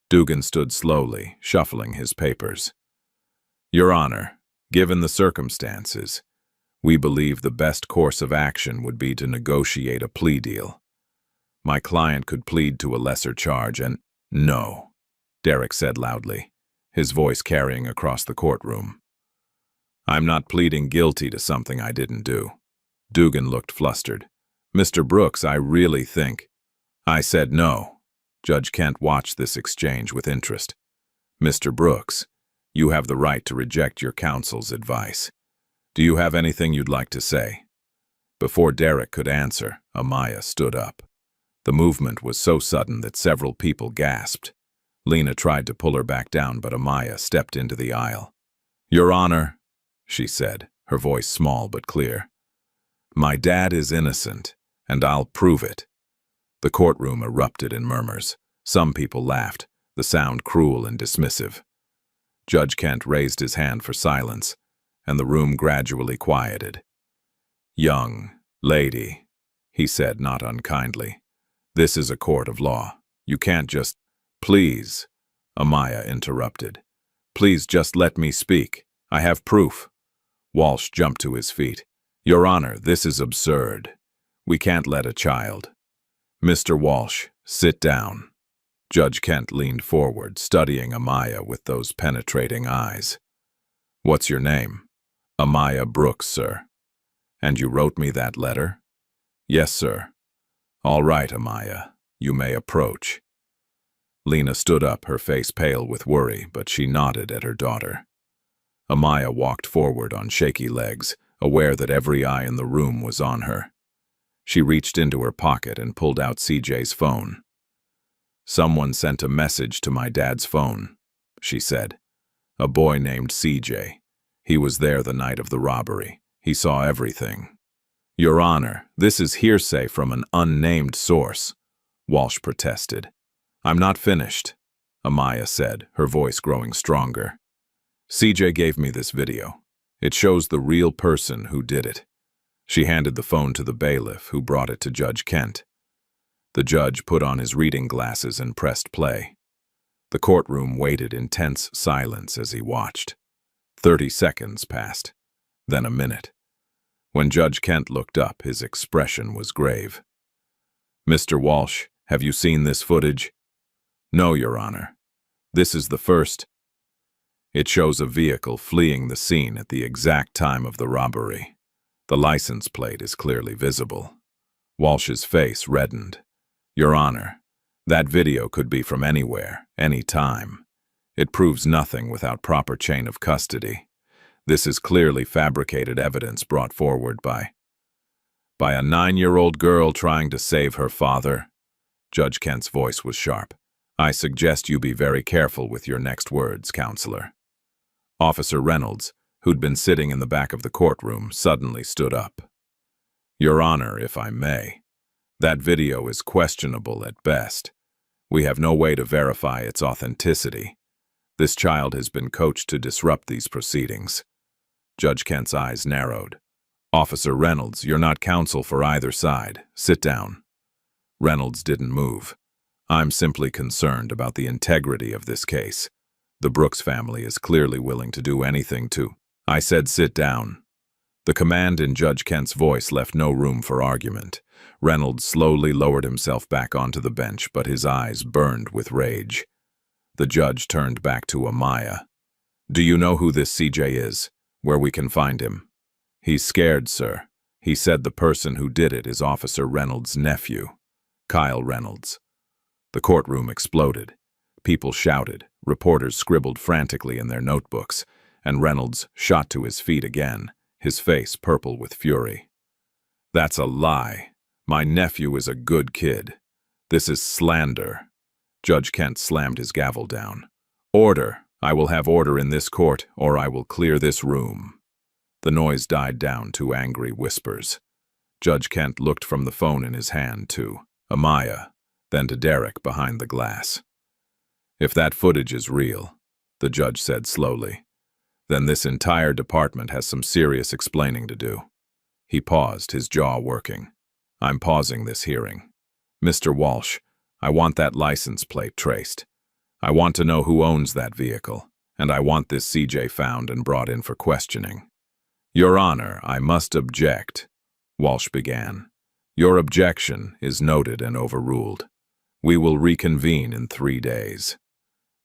Dugan stood slowly, shuffling his papers. "Your Honor, given the circumstances, we believe the best course of action would be to negotiate a plea deal. My client could plead to a lesser charge and—" "No," Derek said loudly, his voice carrying across the courtroom. "I'm not pleading guilty to something I didn't do." Dugan looked flustered. "Mr. Brooks, I really think—" "I said no." Judge Kent watched this exchange with interest. "Mr. Brooks, you have the right to reject your counsel's advice. Do you have anything you'd like to say?" Before Derek could answer, Amaya stood up. The movement was so sudden that several people gasped. Lena tried to pull her back down, but Amaya stepped into the aisle. "Your Honor," she said, her voice small but clear, "my dad is innocent, and I'll prove it." The courtroom erupted in murmurs. Some people laughed, the sound cruel and dismissive. Judge Kent raised his hand for silence. and the room gradually quieted. "Young lady," he said not unkindly, "this is a court of law. You can't just—" "Please," Amaya interrupted. "Please just let me speak. I have proof." Walsh jumped to his feet. "Your Honor, this is absurd. We can't let a child—" "Mr. Walsh, sit down." Judge Kent leaned forward, studying Amaya with those penetrating eyes. "What's your name?" "Amaya Brooks, sir." "And you wrote me that letter?" "Yes, sir." "All right, Amaya. You may approach." Lena stood up, her face pale with worry, but she nodded at her daughter. Amaya walked forward on shaky legs, aware that every eye in the room was on her. She reached into her pocket and pulled out CJ's phone. "Someone sent a message to my dad's phone," she said. "A boy named CJ. He was there the night of the robbery. He saw everything." "Your Honor, this is hearsay from an unnamed source," Walsh protested. "I'm not finished," Amaya said, her voice growing stronger. "CJ gave me this video. It shows the real person who did it." She handed the phone to the bailiff, who brought it to Judge Kent. The judge put on his reading glasses and pressed play. The courtroom waited in tense silence as he watched. 30 seconds passed, then a minute. When Judge Kent looked up, his expression was grave. "Mr. Walsh, have you seen this footage?" "No, Your Honor. This is the first." It shows a vehicle fleeing the scene at the exact time of the robbery. The license plate is clearly visible. Walsh's face reddened. "Your Honor, that video could be from anywhere, any time. It proves nothing without proper chain of custody. This is clearly fabricated evidence brought forward by a 9-year-old girl trying to save her father." Judge Kent's voice was sharp. "I suggest you be very careful with your next words, Counselor." Officer Reynolds, who'd been sitting in the back of the courtroom, suddenly stood up. "Your Honor, if I may, that video is questionable at best. We have no way to verify its authenticity. This child has been coached to disrupt these proceedings." Judge Kent's eyes narrowed. "Officer Reynolds, you're not counsel for either side. Sit down." Reynolds didn't move. "I'm simply concerned about the integrity of this case. The Brooks family is clearly willing to do anything to—" "I said sit down." The command in Judge Kent's voice left no room for argument. Reynolds slowly lowered himself back onto the bench, but his eyes burned with rage. The judge turned back to Amaya. "Do you know who this CJ is? Where we can find him?" "He's scared, sir. He said the person who did it is Officer Reynolds' nephew, Kyle Reynolds." The courtroom exploded. People shouted, reporters scribbled frantically in their notebooks, and Reynolds shot to his feet again, his face purple with fury. "That's a lie. My nephew is a good kid. This is slander." Judge Kent slammed his gavel down. "Order! I will have order in this court, or I will clear this room." The noise died down to angry whispers. Judge Kent looked from the phone in his hand to Amaya, then to Derek behind the glass. "If that footage is real," the judge said slowly, "then this entire department has some serious explaining to do." He paused, his jaw working. "I'm pausing this hearing. Mr. Walsh, I want that license plate traced. I want to know who owns that vehicle, and I want this CJ found and brought in for questioning." "Your Honor, I must object," Walsh began. "Your objection is noted and overruled. We will reconvene in 3 days."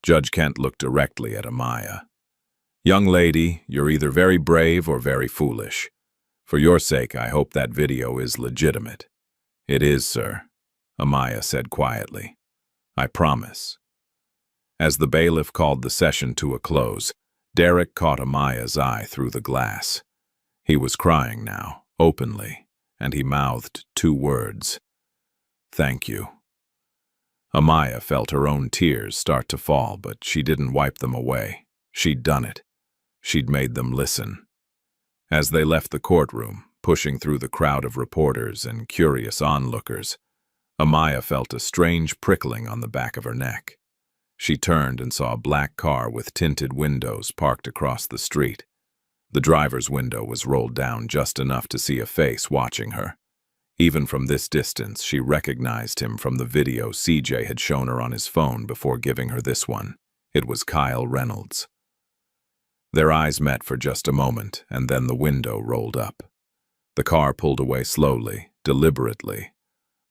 Judge Kent looked directly at Amaya. "Young lady, you're either very brave or very foolish. For your sake, I hope that video is legitimate." "It is, sir," Amaya said quietly. "I promise." As the bailiff called the session to a close, Derek caught Amaya's eye through the glass. He was crying now, openly, and he mouthed 2 words. "Thank you." Amaya felt her own tears start to fall, but she didn't wipe them away. She'd done it. She'd made them listen. As they left the courtroom, pushing through the crowd of reporters and curious onlookers, Amaya felt a strange prickling on the back of her neck. She turned and saw a black car with tinted windows parked across the street. The driver's window was rolled down just enough to see a face watching her. Even from this distance, she recognized him from the video CJ had shown her on his phone before giving her this one. It was Kyle Reynolds. Their eyes met for just a moment, and then the window rolled up. The car pulled away slowly, deliberately,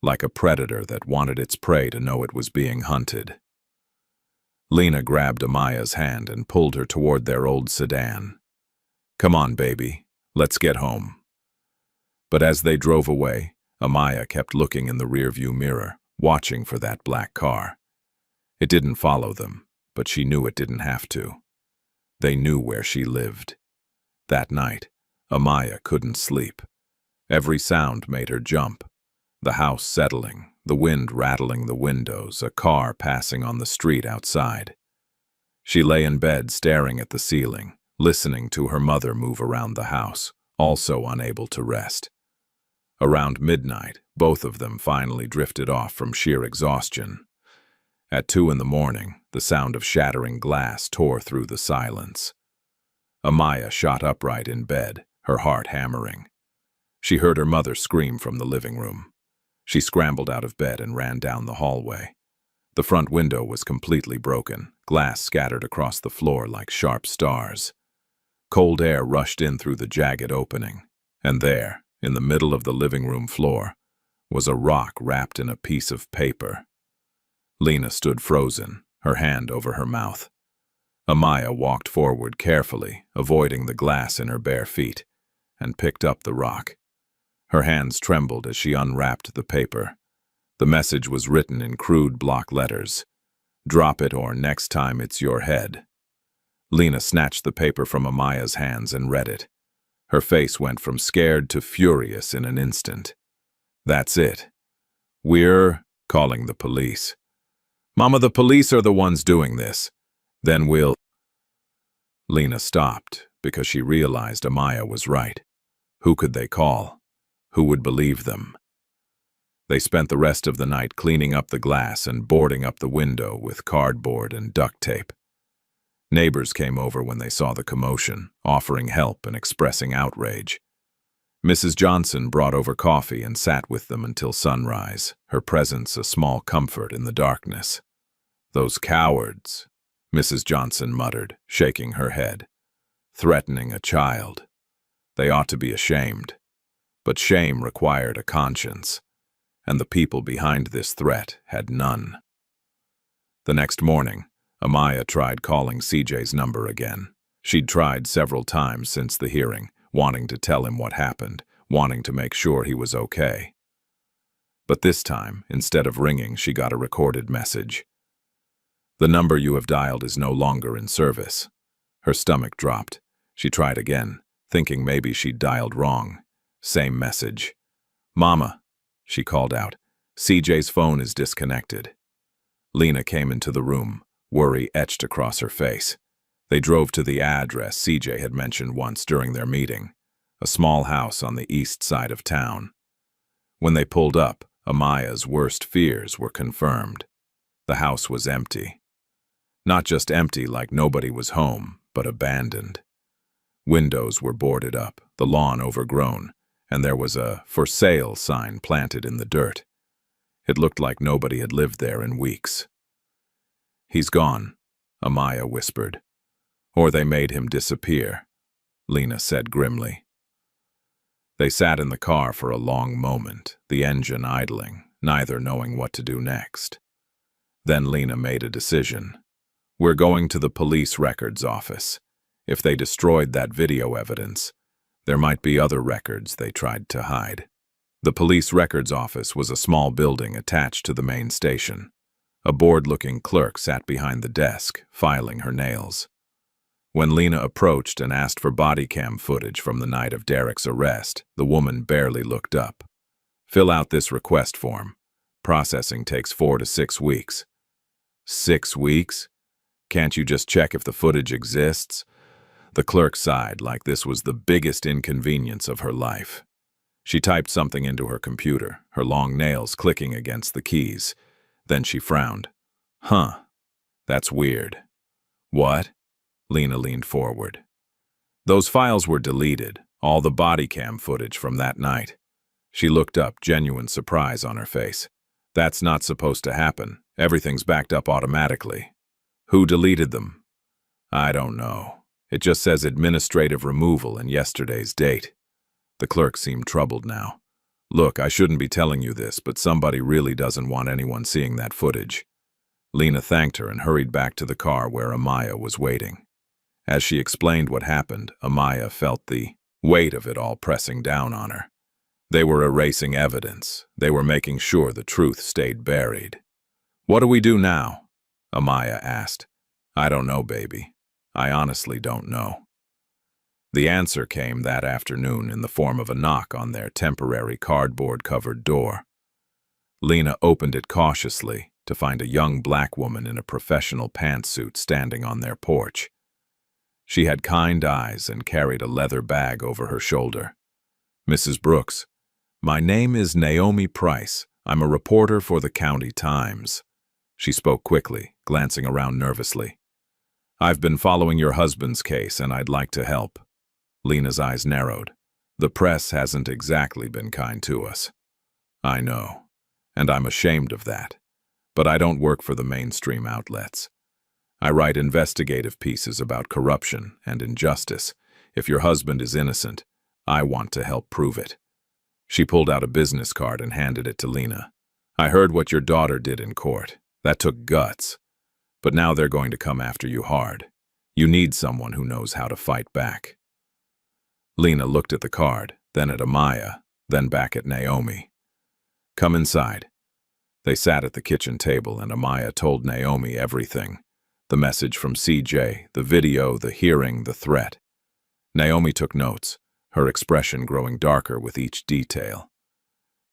like a predator that wanted its prey to know it was being hunted. Lena grabbed Amaya's hand and pulled her toward their old sedan. "Come on, baby, let's get home." But as they drove away, Amaya kept looking in the rearview mirror, watching for that black car. It didn't follow them, but she knew it didn't have to. They knew where she lived. That night, Amaya couldn't sleep. Every sound made her jump. The house settling, the wind rattling the windows, a car passing on the street outside. She lay in bed staring at the ceiling, listening to her mother move around the house, also unable to rest. Around midnight, both of them finally drifted off from sheer exhaustion. At 2 a.m, the sound of shattering glass tore through the silence. Amaya shot upright in bed, her heart hammering. She heard her mother scream from the living room. She scrambled out of bed and ran down the hallway. The front window was completely broken, glass scattered across the floor like sharp stars. Cold air rushed in through the jagged opening, and there, in the middle of the living room floor, was a rock wrapped in a piece of paper. Lena stood frozen, her hand over her mouth. Amaya walked forward carefully, avoiding the glass in her bare feet, and picked up the rock. Her hands trembled as she unwrapped the paper. The message was written in crude block letters. "Drop it or next time it's your head." Lena snatched the paper from Amaya's hands and read it. Her face went from scared to furious in an instant. "That's it. We're calling the police." "Mama, the police are the ones doing this. Then we'll—" Lena stopped because she realized Amaya was right. Who could they call? Who would believe them? They spent the rest of the night cleaning up the glass and boarding up the window with cardboard and duct tape. Neighbors came over when they saw the commotion, offering help and expressing outrage. Mrs. Johnson brought over coffee and sat with them until sunrise, her presence a small comfort in the darkness. "Those cowards," Mrs. Johnson muttered, shaking her head. "Threatening a child. They ought to be ashamed." But shame required a conscience, and the people behind this threat had none. The next morning, Amaya tried calling CJ's number again. She'd tried several times since the hearing, wanting to tell him what happened, wanting to make sure he was okay. But this time, instead of ringing, she got a recorded message. "The number you have dialed is no longer in service." Her stomach dropped. She tried again, thinking maybe she'd dialed wrong. Same message. "Mama," she called out, "CJ's phone is disconnected." Lena came into the room, worry etched across her face. They drove to the address CJ had mentioned once during their meeting, a small house on the east side of town. When they pulled up, Amaya's worst fears were confirmed. The house was empty. Not just empty like nobody was home, but abandoned. Windows were boarded up, the lawn overgrown, and there was a "for sale" sign planted in the dirt. It looked like nobody had lived there in weeks. "He's gone," Amaya whispered. "Or they made him disappear," Lena said grimly. They sat in the car for a long moment, the engine idling, neither knowing what to do next. Then Lena made a decision. "We're going to the police records office. If they destroyed that video evidence, there might be other records they tried to hide." The police records office was a small building attached to the main station. A bored-looking clerk sat behind the desk, filing her nails. When Lena approached and asked for body cam footage from the night of Derek's arrest, the woman barely looked up. "Fill out this request form. Processing takes 4 to 6 weeks." 6 weeks? Can't you just check if the footage exists? The clerk sighed like this was the biggest inconvenience of her life. She typed something into her computer, her long nails clicking against the keys. Then she frowned. "Huh, that's weird." "What?" Lena leaned forward. Those files were deleted, all the body cam footage from that night. She looked up, genuine surprise on her face. That's not supposed to happen. Everything's backed up automatically. Who deleted them? I don't know. It just says administrative removal and yesterday's date. The clerk seemed troubled now. Look, I shouldn't be telling you this, but somebody really doesn't want anyone seeing that footage. Lena thanked her and hurried back to the car where Amaya was waiting. As she explained what happened, Amaya felt the weight of it all pressing down on her. They were erasing evidence. They were making sure the truth stayed buried. What do we do now? Amaya asked. I don't know, baby. I honestly don't know. The answer came that afternoon in the form of a knock on their temporary cardboard-covered door. Lena opened it cautiously to find a young black woman in a professional pantsuit standing on their porch. She had kind eyes and carried a leather bag over her shoulder. Mrs. Brooks, my name is Naomi Price. I'm a reporter for the County Times. She spoke quickly, glancing around nervously. I've been following your husband's case and I'd like to help. Lena's eyes narrowed. The press hasn't exactly been kind to us. I know, and I'm ashamed of that. But I don't work for the mainstream outlets. I write investigative pieces about corruption and injustice. If your husband is innocent, I want to help prove it. She pulled out a business card and handed it to Lena. I heard what your daughter did in court. That took guts. But now they're going to come after you hard. You need someone who knows how to fight back. Lena looked at the card, then at Amaya, then back at Naomi. Come inside. They sat at the kitchen table and Amaya told Naomi everything. The message from CJ, the video, the hearing, the threat. Naomi took notes, her expression growing darker with each detail.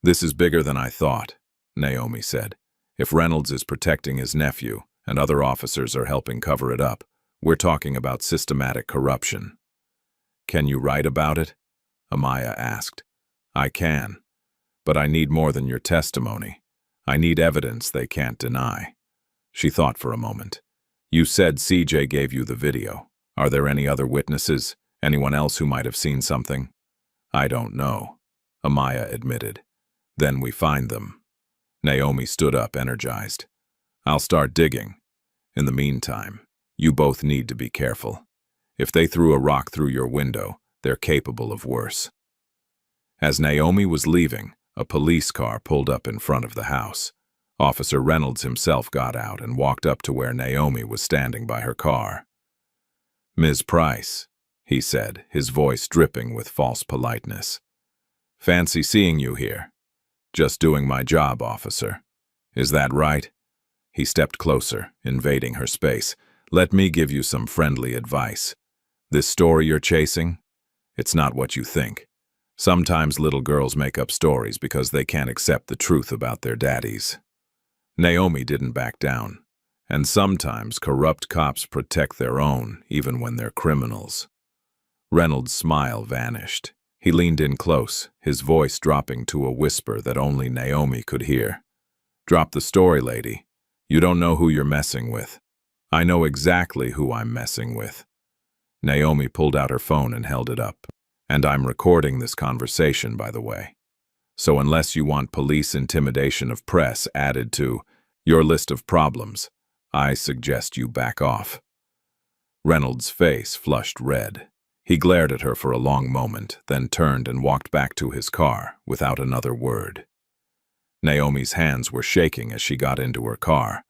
This is bigger than I thought, Naomi said. If Reynolds is protecting his nephew and other officers are helping cover it up, we're talking about systematic corruption. Can you write about it? Amaya asked. I can, but I need more than your testimony. I need evidence they can't deny. She thought for a moment. You said CJ gave you the video. Are there any other witnesses? Anyone else who might have seen something? I don't know, Amaya admitted. Then we find them. Naomi stood up, energized. I'll start digging. In the meantime, you both need to be careful. If they threw a rock through your window, they're capable of worse. As Naomi was leaving, a police car pulled up in front of the house. Officer Reynolds himself got out and walked up to where Naomi was standing by her car. Ms. Price, he said, his voice dripping with false politeness. Fancy seeing you here. Just doing my job, officer. Is that right? He stepped closer, invading her space. Let me give you some friendly advice. This story you're chasing? It's not what you think. Sometimes little girls make up stories because they can't accept the truth about their daddies. Naomi didn't back down. And sometimes corrupt cops protect their own, even when they're criminals. Reynolds' smile vanished. He leaned in close, his voice dropping to a whisper that only Naomi could hear. Drop the story, lady. You don't know who you're messing with. I know exactly who I'm messing with. Naomi pulled out her phone and held it up. And I'm recording this conversation, by the way. So unless you want police intimidation of press added to your list of problems, I suggest you back off. Reynolds' face flushed red. He glared at her for a long moment, then turned and walked back to his car without another word. Naomi's hands were shaking as she got into her car,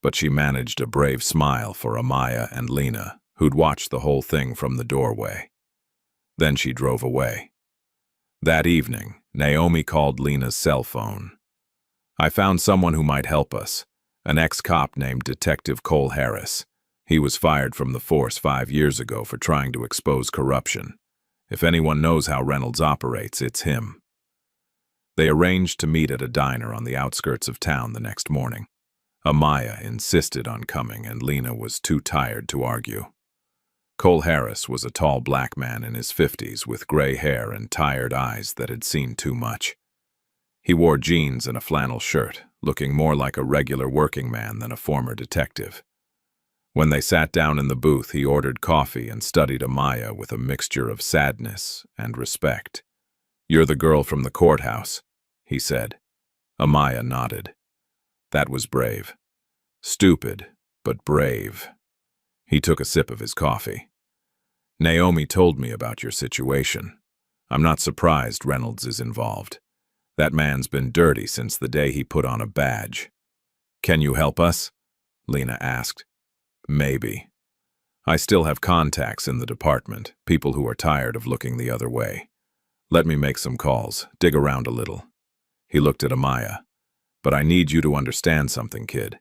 but she managed a brave smile for Amaya and Lena, who'd watched the whole thing from the doorway. Then she drove away. That evening, Naomi called Lena's cell phone. I found someone who might help us, an ex-cop named Detective Cole Harris. He was fired from the force 5 years ago for trying to expose corruption. If anyone knows how Reynolds operates, it's him. They arranged to meet at a diner on the outskirts of town the next morning. Amaya insisted on coming, and Lena was too tired to argue. Cole Harris was a tall black man in his 50s with gray hair and tired eyes that had seen too much. He wore jeans and a flannel shirt, looking more like a regular working man than a former detective. When they sat down in the booth, he ordered coffee and studied Amaya with a mixture of sadness and respect. "You're the girl from the courthouse," he said. Amaya nodded. That was brave. Stupid, but brave. He took a sip of his coffee. "Naomi told me about your situation. I'm not surprised Reynolds is involved. That man's been dirty since the day he put on a badge." "Can you help us?" Lena asked. "Maybe. I still have contacts in the department, people who are tired of looking the other way. Let me make some calls, dig around a little." He looked at Amaya. "But I need you to understand something, kid.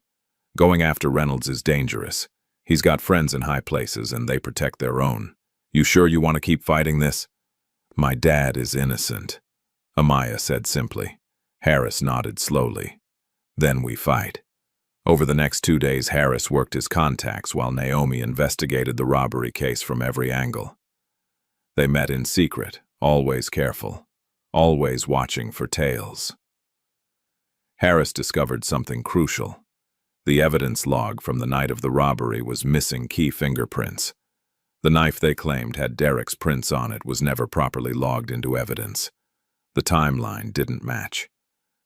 Going after Reynolds is dangerous. He's got friends in high places and they protect their own. You sure you want to keep fighting this?" "My dad is innocent," Amaya said simply. Harris nodded slowly. "Then we fight." Over the next 2 days, Harris worked his contacts while Naomi investigated the robbery case from every angle. They met in secret, always careful, always watching for tails. Harris discovered something crucial. The evidence log from the night of the robbery was missing key fingerprints. The knife they claimed had Derek's prints on it was never properly logged into evidence. The timeline didn't match.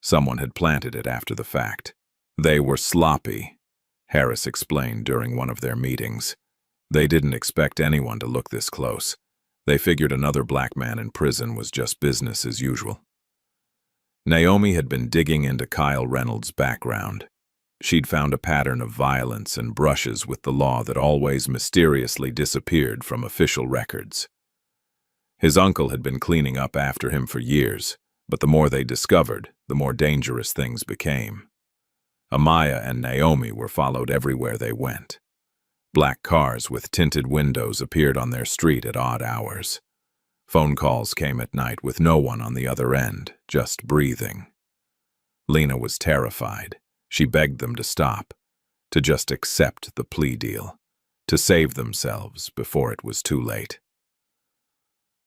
Someone had planted it after the fact. "They were sloppy," Harris explained during one of their meetings. "They didn't expect anyone to look this close. They figured another black man in prison was just business as usual." Naomi had been digging into Kyle Reynolds' background. She'd found a pattern of violence and brushes with the law that always mysteriously disappeared from official records. His uncle had been cleaning up after him for years, but the more they discovered, the more dangerous things became. Amaya and Naomi were followed everywhere they went. Black cars with tinted windows appeared on their street at odd hours. Phone calls came at night with no one on the other end, just breathing. Lena was terrified. She begged them to stop, to just accept the plea deal, to save themselves before it was too late.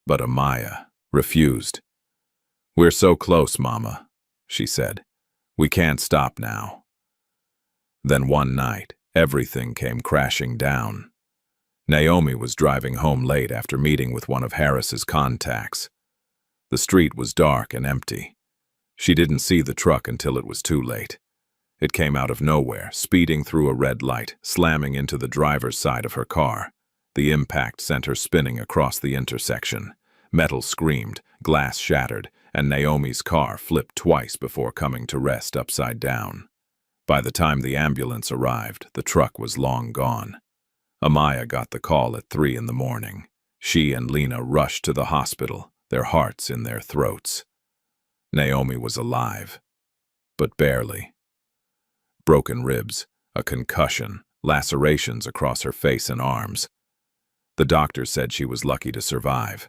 But Amaya refused. "We're so close, Mama," she said. "We can't stop now." Then one night, everything came crashing down. Naomi was driving home late after meeting with one of Harris's contacts. The street was dark and empty. She didn't see the truck until it was too late. It came out of nowhere, speeding through a red light, slamming into the driver's side of her car. The impact sent her spinning across the intersection. Metal screamed, glass shattered, and Naomi's car flipped twice before coming to rest upside down. By the time the ambulance arrived, the truck was long gone. Amaya got the call at 3 in the morning. She and Lena rushed to the hospital, their hearts in their throats. Naomi was alive, but barely. Broken ribs, a concussion, lacerations across her face and arms. The doctor said she was lucky to survive,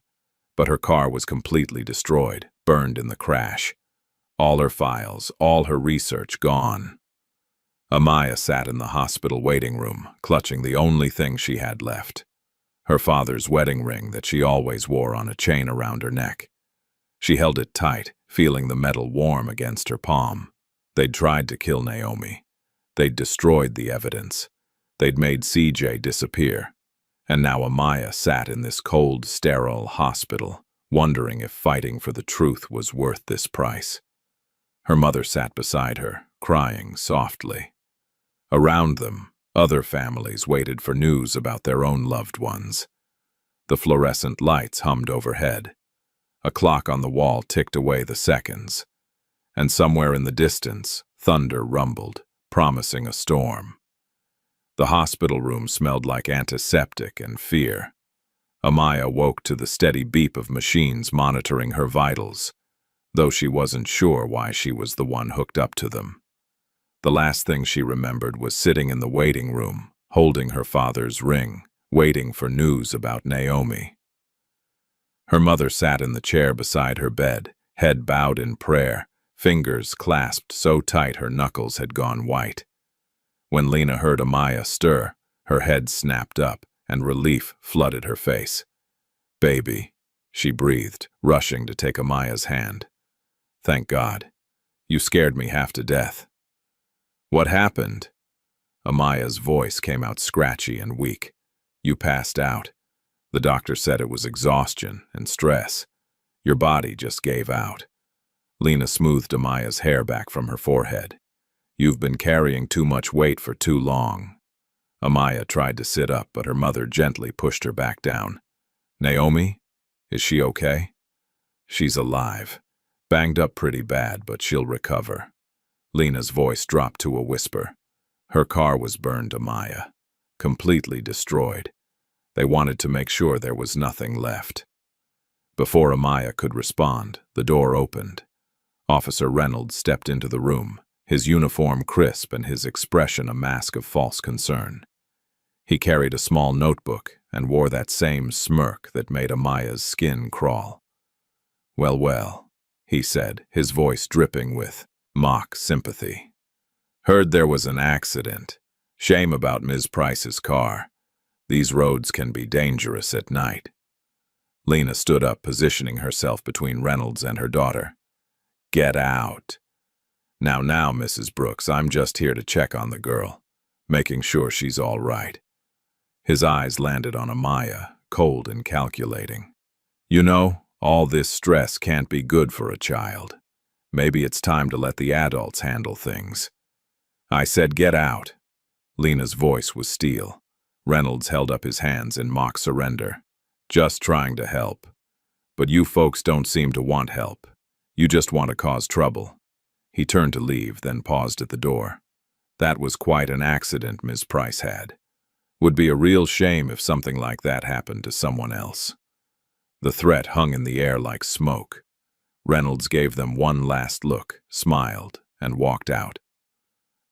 but her car was completely destroyed, burned in the crash. All her files, all her research gone. Amaya sat in the hospital waiting room, clutching the only thing she had left. Her father's wedding ring that she always wore on a chain around her neck. She held it tight, feeling the metal warm against her palm. They'd tried to kill Naomi. They'd destroyed the evidence. They'd made CJ disappear. And now Amaya sat in this cold, sterile hospital, wondering if fighting for the truth was worth this price. Her mother sat beside her, crying softly. Around them, other families waited for news about their own loved ones. The fluorescent lights hummed overhead. A clock on the wall ticked away the seconds. And somewhere in the distance, thunder rumbled, promising a storm. The hospital room smelled like antiseptic and fear. Amaya woke to the steady beep of machines monitoring her vitals, though she wasn't sure why she was the one hooked up to them. The last thing she remembered was sitting in the waiting room, holding her father's ring, waiting for news about Naomi. Her mother sat in the chair beside her bed, head bowed in prayer, fingers clasped so tight her knuckles had gone white. When Lena heard Amaya stir, her head snapped up, and relief flooded her face. "Baby," she breathed, rushing to take Amaya's hand. "Thank God. You scared me half to death." "What happened?" Amaya's voice came out scratchy and weak. You passed out. The doctor said it was exhaustion and stress. Your body just gave out. Lena smoothed Amaya's hair back from her forehead. You've been carrying too much weight for too long. Amaya tried to sit up, but her mother gently pushed her back down. Naomi? Is she okay? She's alive. Banged up pretty bad, but she'll recover. Lena's voice dropped to a whisper. Her car was burned, Amaya. Completely destroyed. They wanted to make sure there was nothing left. Before Amaya could respond, the door opened. Officer Reynolds stepped into the room, his uniform crisp and his expression a mask of false concern. He carried a small notebook and wore that same smirk that made Amaya's skin crawl. Well, well, he said, his voice dripping with mock sympathy. Heard there was an accident. Shame about Ms. Price's car. These roads can be dangerous at night. Lena stood up, positioning herself between Reynolds and her daughter. Get out. Now, Mrs. Brooks, I'm just here to check on the girl, making sure she's all right. His eyes landed on Amaya, cold and calculating. You know, all this stress can't be good for a child. Maybe it's time to let the adults handle things. I said get out. Lena's voice was steel. Reynolds held up his hands in mock surrender. Just trying to help. But you folks don't seem to want help. You just want to cause trouble. He turned to leave, then paused at the door. That was quite an accident Ms. Price had. Would be a real shame if something like that happened to someone else. The threat hung in the air like smoke. Reynolds gave them one last look, smiled, and walked out.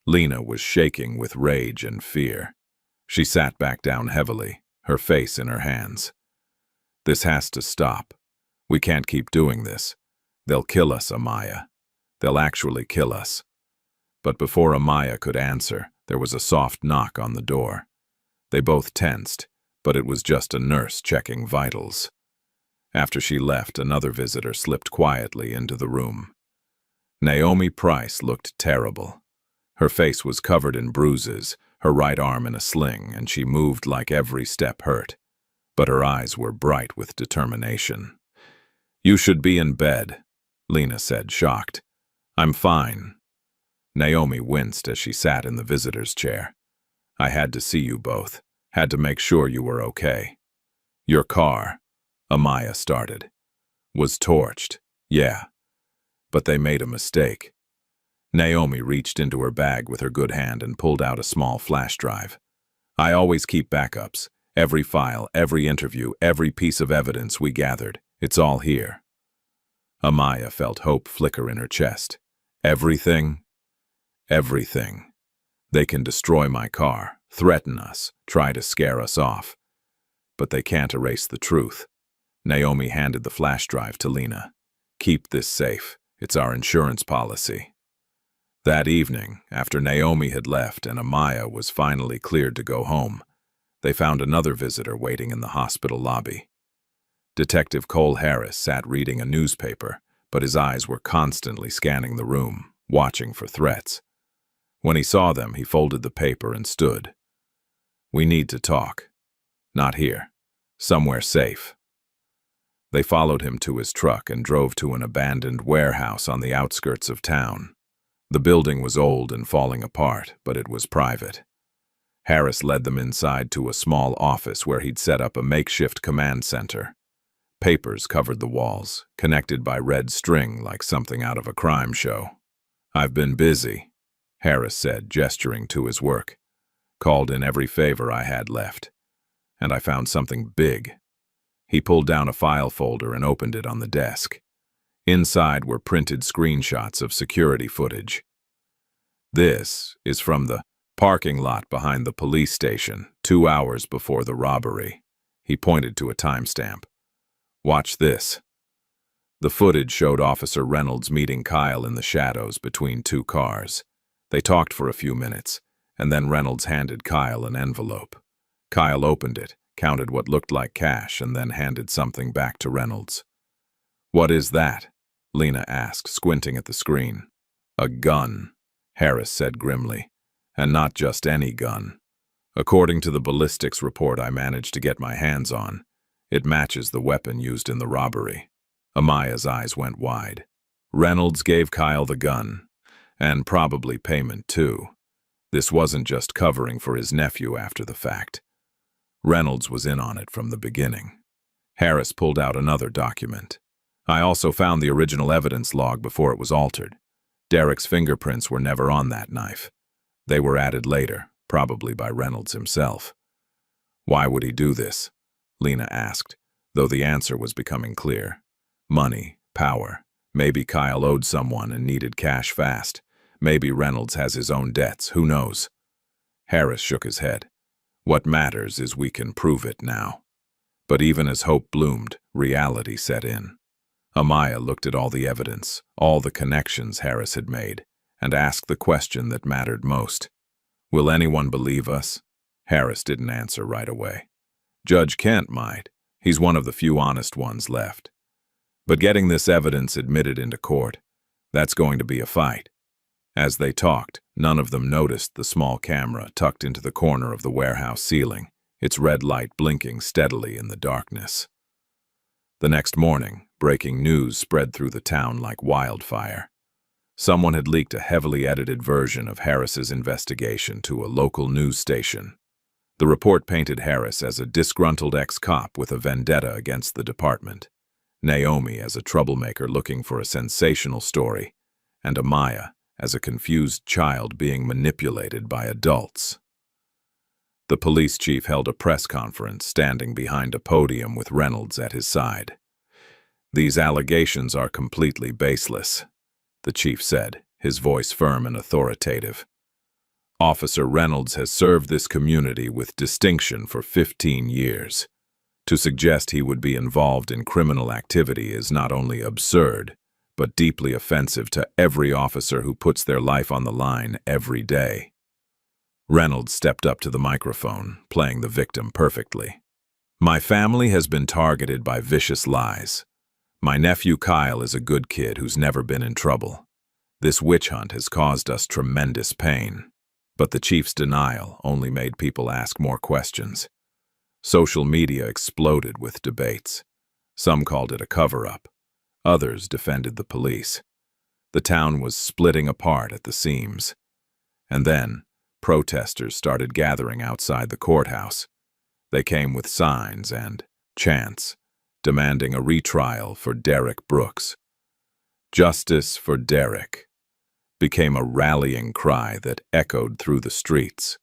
Lena was shaking with rage and fear. She sat back down heavily, her face in her hands. This has to stop. We can't keep doing this. They'll kill us, Amaya. They'll actually kill us. But before Amaya could answer, there was a soft knock on the door. They both tensed, but it was just a nurse checking vitals. After she left, another visitor slipped quietly into the room. Naomi Price looked terrible. Her face was covered in bruises, her right arm in a sling, and she moved like every step hurt. But her eyes were bright with determination. You should be in bed, Lena said, shocked. I'm fine. Naomi winced as she sat in the visitor's chair. I had to see you both. Had to make sure you were okay. Your car, Amaya started, was torched, yeah. But they made a mistake. Naomi reached into her bag with her good hand and pulled out a small flash drive. I always keep backups. Every file, every interview, every piece of evidence we gathered. It's all here. Amaya felt hope flicker in her chest. Everything? Everything. They can destroy my car, threaten us, try to scare us off. But they can't erase the truth. Naomi handed the flash drive to Lena. Keep this safe. It's our insurance policy. That evening, after Naomi had left and Amaya was finally cleared to go home, they found another visitor waiting in the hospital lobby. Detective Cole Harris sat reading a newspaper, but his eyes were constantly scanning the room, watching for threats. When he saw them, he folded the paper and stood. We need to talk. Not here. Somewhere safe. They followed him to his truck and drove to an abandoned warehouse on the outskirts of town. The building was old and falling apart, but it was private. Harris led them inside to a small office where he'd set up a makeshift command center. Papers covered the walls, connected by red string like something out of a crime show. I've been busy, Harris said, gesturing to his work. Called in every favor I had left. And I found something big. He pulled down a file folder and opened it on the desk. Inside were printed screenshots of security footage. This is from the parking lot behind the police station, 2 hours before the robbery. He pointed to a timestamp. Watch this. The footage showed Officer Reynolds meeting Kyle in the shadows between two cars. They talked for a few minutes, and then Reynolds handed Kyle an envelope. Kyle opened it, counted what looked like cash, and then handed something back to Reynolds. What is that? Lena asked, squinting at the screen. A gun, Harris said grimly. And not just any gun. According to the ballistics report I managed to get my hands on, it matches the weapon used in the robbery. Amaya's eyes went wide. Reynolds gave Kyle the gun, and probably payment too. This wasn't just covering for his nephew after the fact. Reynolds was in on it from the beginning. Harris pulled out another document. I also found the original evidence log before it was altered. Derek's fingerprints were never on that knife. They were added later, probably by Reynolds himself. Why would he do this? Lena asked, though the answer was becoming clear. Money, power. Maybe Kyle owed someone and needed cash fast. Maybe Reynolds has his own debts, who knows? Harris shook his head. What matters is we can prove it now. But even as hope bloomed, reality set in. Amaya looked at all the evidence, all the connections Harris had made, and asked the question that mattered most. Will anyone believe us? Harris didn't answer right away. Judge Kent might. He's one of the few honest ones left. But getting this evidence admitted into court, that's going to be a fight. As they talked, none of them noticed the small camera tucked into the corner of the warehouse ceiling, its red light blinking steadily in the darkness. The next morning, breaking news spread through the town like wildfire. Someone had leaked a heavily edited version of Harris's investigation to a local news station. The report painted Harris as a disgruntled ex-cop with a vendetta against the department, Naomi as a troublemaker looking for a sensational story, and Amaya as a confused child being manipulated by adults. The police chief held a press conference standing behind a podium with Reynolds at his side. These allegations are completely baseless, the chief said, his voice firm and authoritative. Officer Reynolds has served this community with distinction for 15 years. To suggest he would be involved in criminal activity is not only absurd, but deeply offensive to every officer who puts their life on the line every day. Reynolds stepped up to the microphone, playing the victim perfectly. My family has been targeted by vicious lies. My nephew Kyle is a good kid who's never been in trouble. This witch hunt has caused us tremendous pain. But the chief's denial only made people ask more questions. Social media exploded with debates. Some called it a cover-up. Others defended the police. The town was splitting apart at the seams. And then, protesters started gathering outside the courthouse. They came with signs and chants, demanding a retrial for Derek Brooks. Justice for Derek became a rallying cry that echoed through the streets.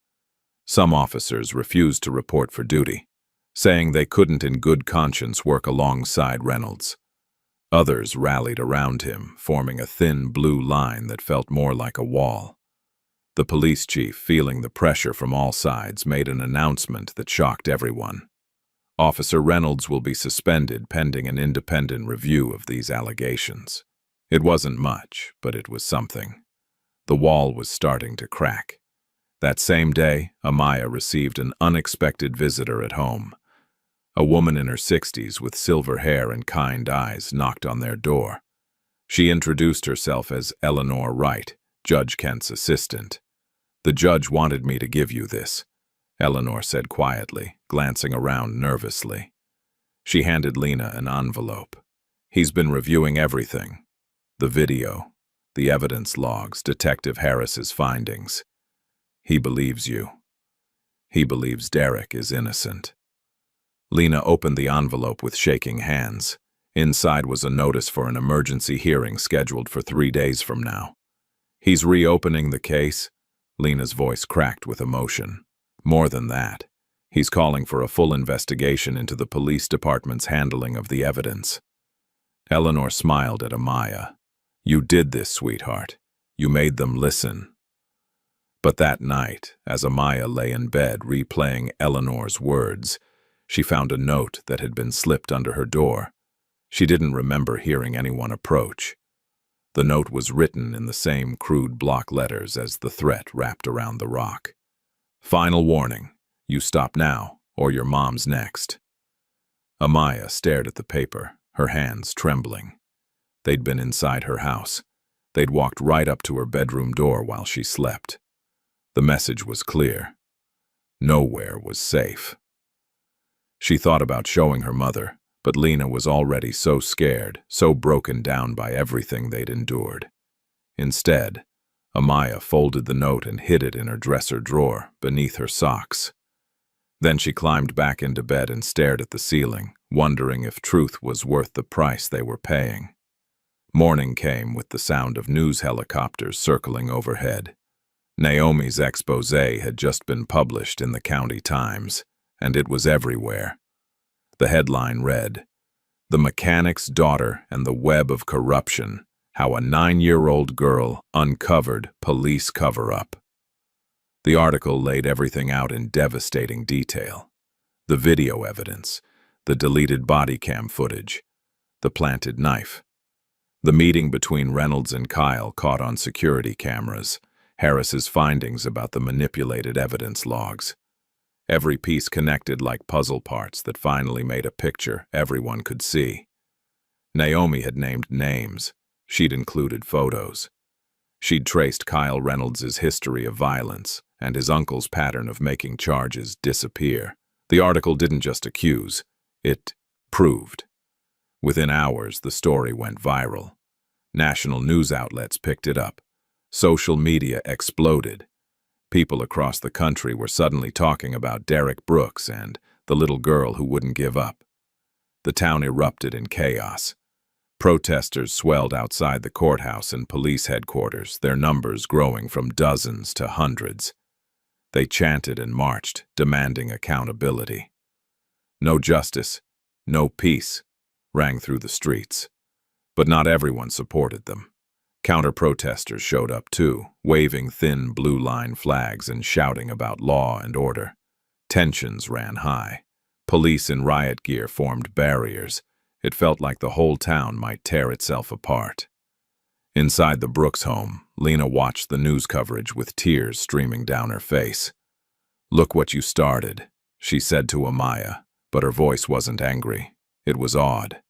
Some officers refused to report for duty, saying they couldn't in good conscience work alongside Reynolds. Others rallied around him, forming a thin blue line that felt more like a wall. The police chief, feeling the pressure from all sides, made an announcement that shocked everyone. Officer Reynolds will be suspended pending an independent review of these allegations. It wasn't much, but it was something. The wall was starting to crack. That same day, Amaya received an unexpected visitor at home. A woman in her 60s with silver hair and kind eyes knocked on their door. She introduced herself as Eleanor Wright, Judge Kent's assistant. The judge wanted me to give you this, Eleanor said quietly, glancing around nervously. She handed Lena an envelope. He's been reviewing everything. The video, the evidence logs, Detective Harris's findings. He believes you. He believes Derek is innocent. Lena opened the envelope with shaking hands. Inside was a notice for an emergency hearing scheduled for 3 days from now. He's reopening the case? Lena's voice cracked with emotion. More than that, he's calling for a full investigation into the police department's handling of the evidence. Eleanor smiled at Amaya. You did this, sweetheart. You made them listen. But that night, as Amaya lay in bed replaying Eleanor's words, she found a note that had been slipped under her door. She didn't remember hearing anyone approach. The note was written in the same crude block letters as the threat wrapped around the rock. Final warning, you stop now, or your mom's next. Amaya stared at the paper, her hands trembling. They'd been inside her house. They'd walked right up to her bedroom door while she slept. The message was clear. Nowhere was safe. She thought about showing her mother, but Lena was already so scared, so broken down by everything they'd endured. Instead, Amaya folded the note and hid it in her dresser drawer beneath her socks. Then she climbed back into bed and stared at the ceiling, wondering if truth was worth the price they were paying. Morning came with the sound of news helicopters circling overhead. Naomi's expose had just been published in the County Times, and it was everywhere. The headline read, "The Mechanic's Daughter and the Web of Corruption, How a 9-Year-Old Girl Uncovered Police Cover-Up." The article laid everything out in devastating detail. The video evidence, the deleted body cam footage, the planted knife. The meeting between Reynolds and Kyle caught on security cameras, Harris's findings about the manipulated evidence logs. Every piece connected like puzzle parts that finally made a picture everyone could see. Naomi had named names. She'd included photos. She'd traced Kyle Reynolds' history of violence and his uncle's pattern of making charges disappear. The article didn't just accuse, it proved. Within hours, the story went viral. National news outlets picked it up. Social media exploded. People across the country were suddenly talking about Derek Brooks and the little girl who wouldn't give up. The town erupted in chaos. Protesters swelled outside the courthouse and police headquarters, their numbers growing from dozens to hundreds. They chanted and marched, demanding accountability. "No justice, no peace," rang through the streets. But not everyone supported them. Counter-protesters showed up too, waving thin blue-line flags and shouting about law and order. Tensions ran high. Police in riot gear formed barriers. It felt like the whole town might tear itself apart. Inside the Brooks home, Lena watched the news coverage with tears streaming down her face. "Look what you started," she said to Amaya, but her voice wasn't angry. It was awed.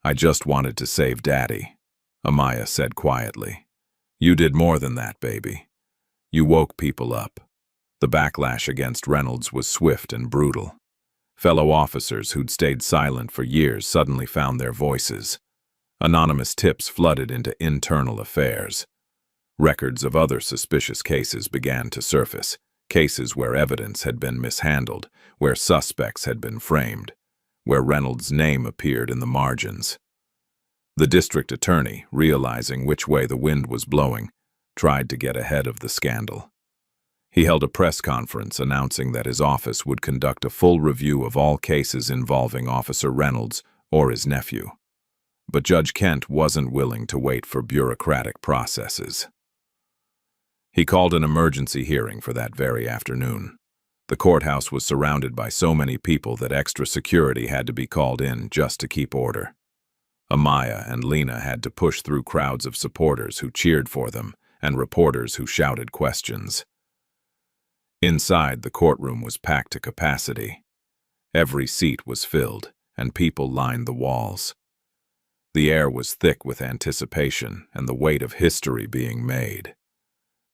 "I just wanted to save Daddy," Amaya said quietly. "You did more than that, baby. You woke people up." The backlash against Reynolds was swift and brutal. Fellow officers who'd stayed silent for years suddenly found their voices. Anonymous tips flooded into internal affairs. Records of other suspicious cases began to surface, cases where evidence had been mishandled, where suspects had been framed, where Reynolds' name appeared in the margins. The district attorney, realizing which way the wind was blowing, tried to get ahead of the scandal. He held a press conference announcing that his office would conduct a full review of all cases involving Officer Reynolds or his nephew. But Judge Kent wasn't willing to wait for bureaucratic processes. He called an emergency hearing for that very afternoon. The courthouse was surrounded by so many people that extra security had to be called in just to keep order. Amaya and Lena had to push through crowds of supporters who cheered for them and reporters who shouted questions. Inside, the courtroom was packed to capacity. Every seat was filled, and people lined the walls. The air was thick with anticipation and the weight of history being made.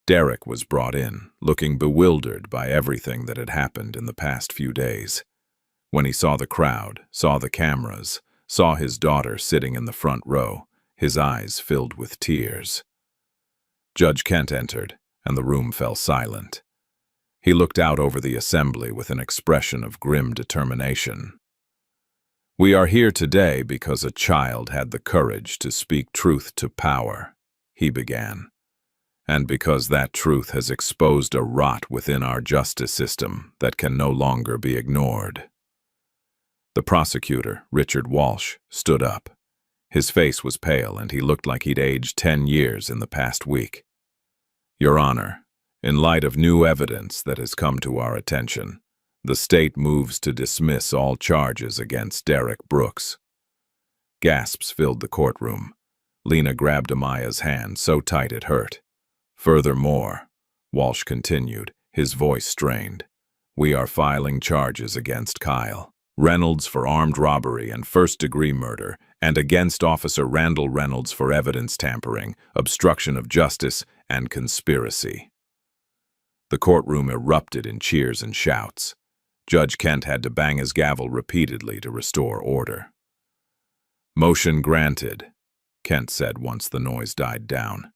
Derek was brought in, looking bewildered by everything that had happened in the past few days. When he saw the crowd, saw the cameras, saw his daughter sitting in the front row, his eyes filled with tears. Judge Kent entered, and the room fell silent. He looked out over the assembly with an expression of grim determination. "We are here today because a child had the courage to speak truth to power," he began, "and because that truth has exposed a rot within our justice system that can no longer be ignored." The prosecutor, Richard Walsh, stood up. His face was pale and he looked like he'd aged 10 years in the past week. "Your Honor, in light of new evidence that has come to our attention, the state moves to dismiss all charges against Derek Brooks." Gasps filled the courtroom. Lena grabbed Amaya's hand so tight it hurt. "Furthermore," Walsh continued, his voice strained, "we are filing charges against Kyle Reynolds for armed robbery and first-degree murder, and against Officer Randall Reynolds for evidence tampering, obstruction of justice, and conspiracy." The courtroom erupted in cheers and shouts. Judge Kent had to bang his gavel repeatedly to restore order. "Motion granted," Kent said once the noise died down.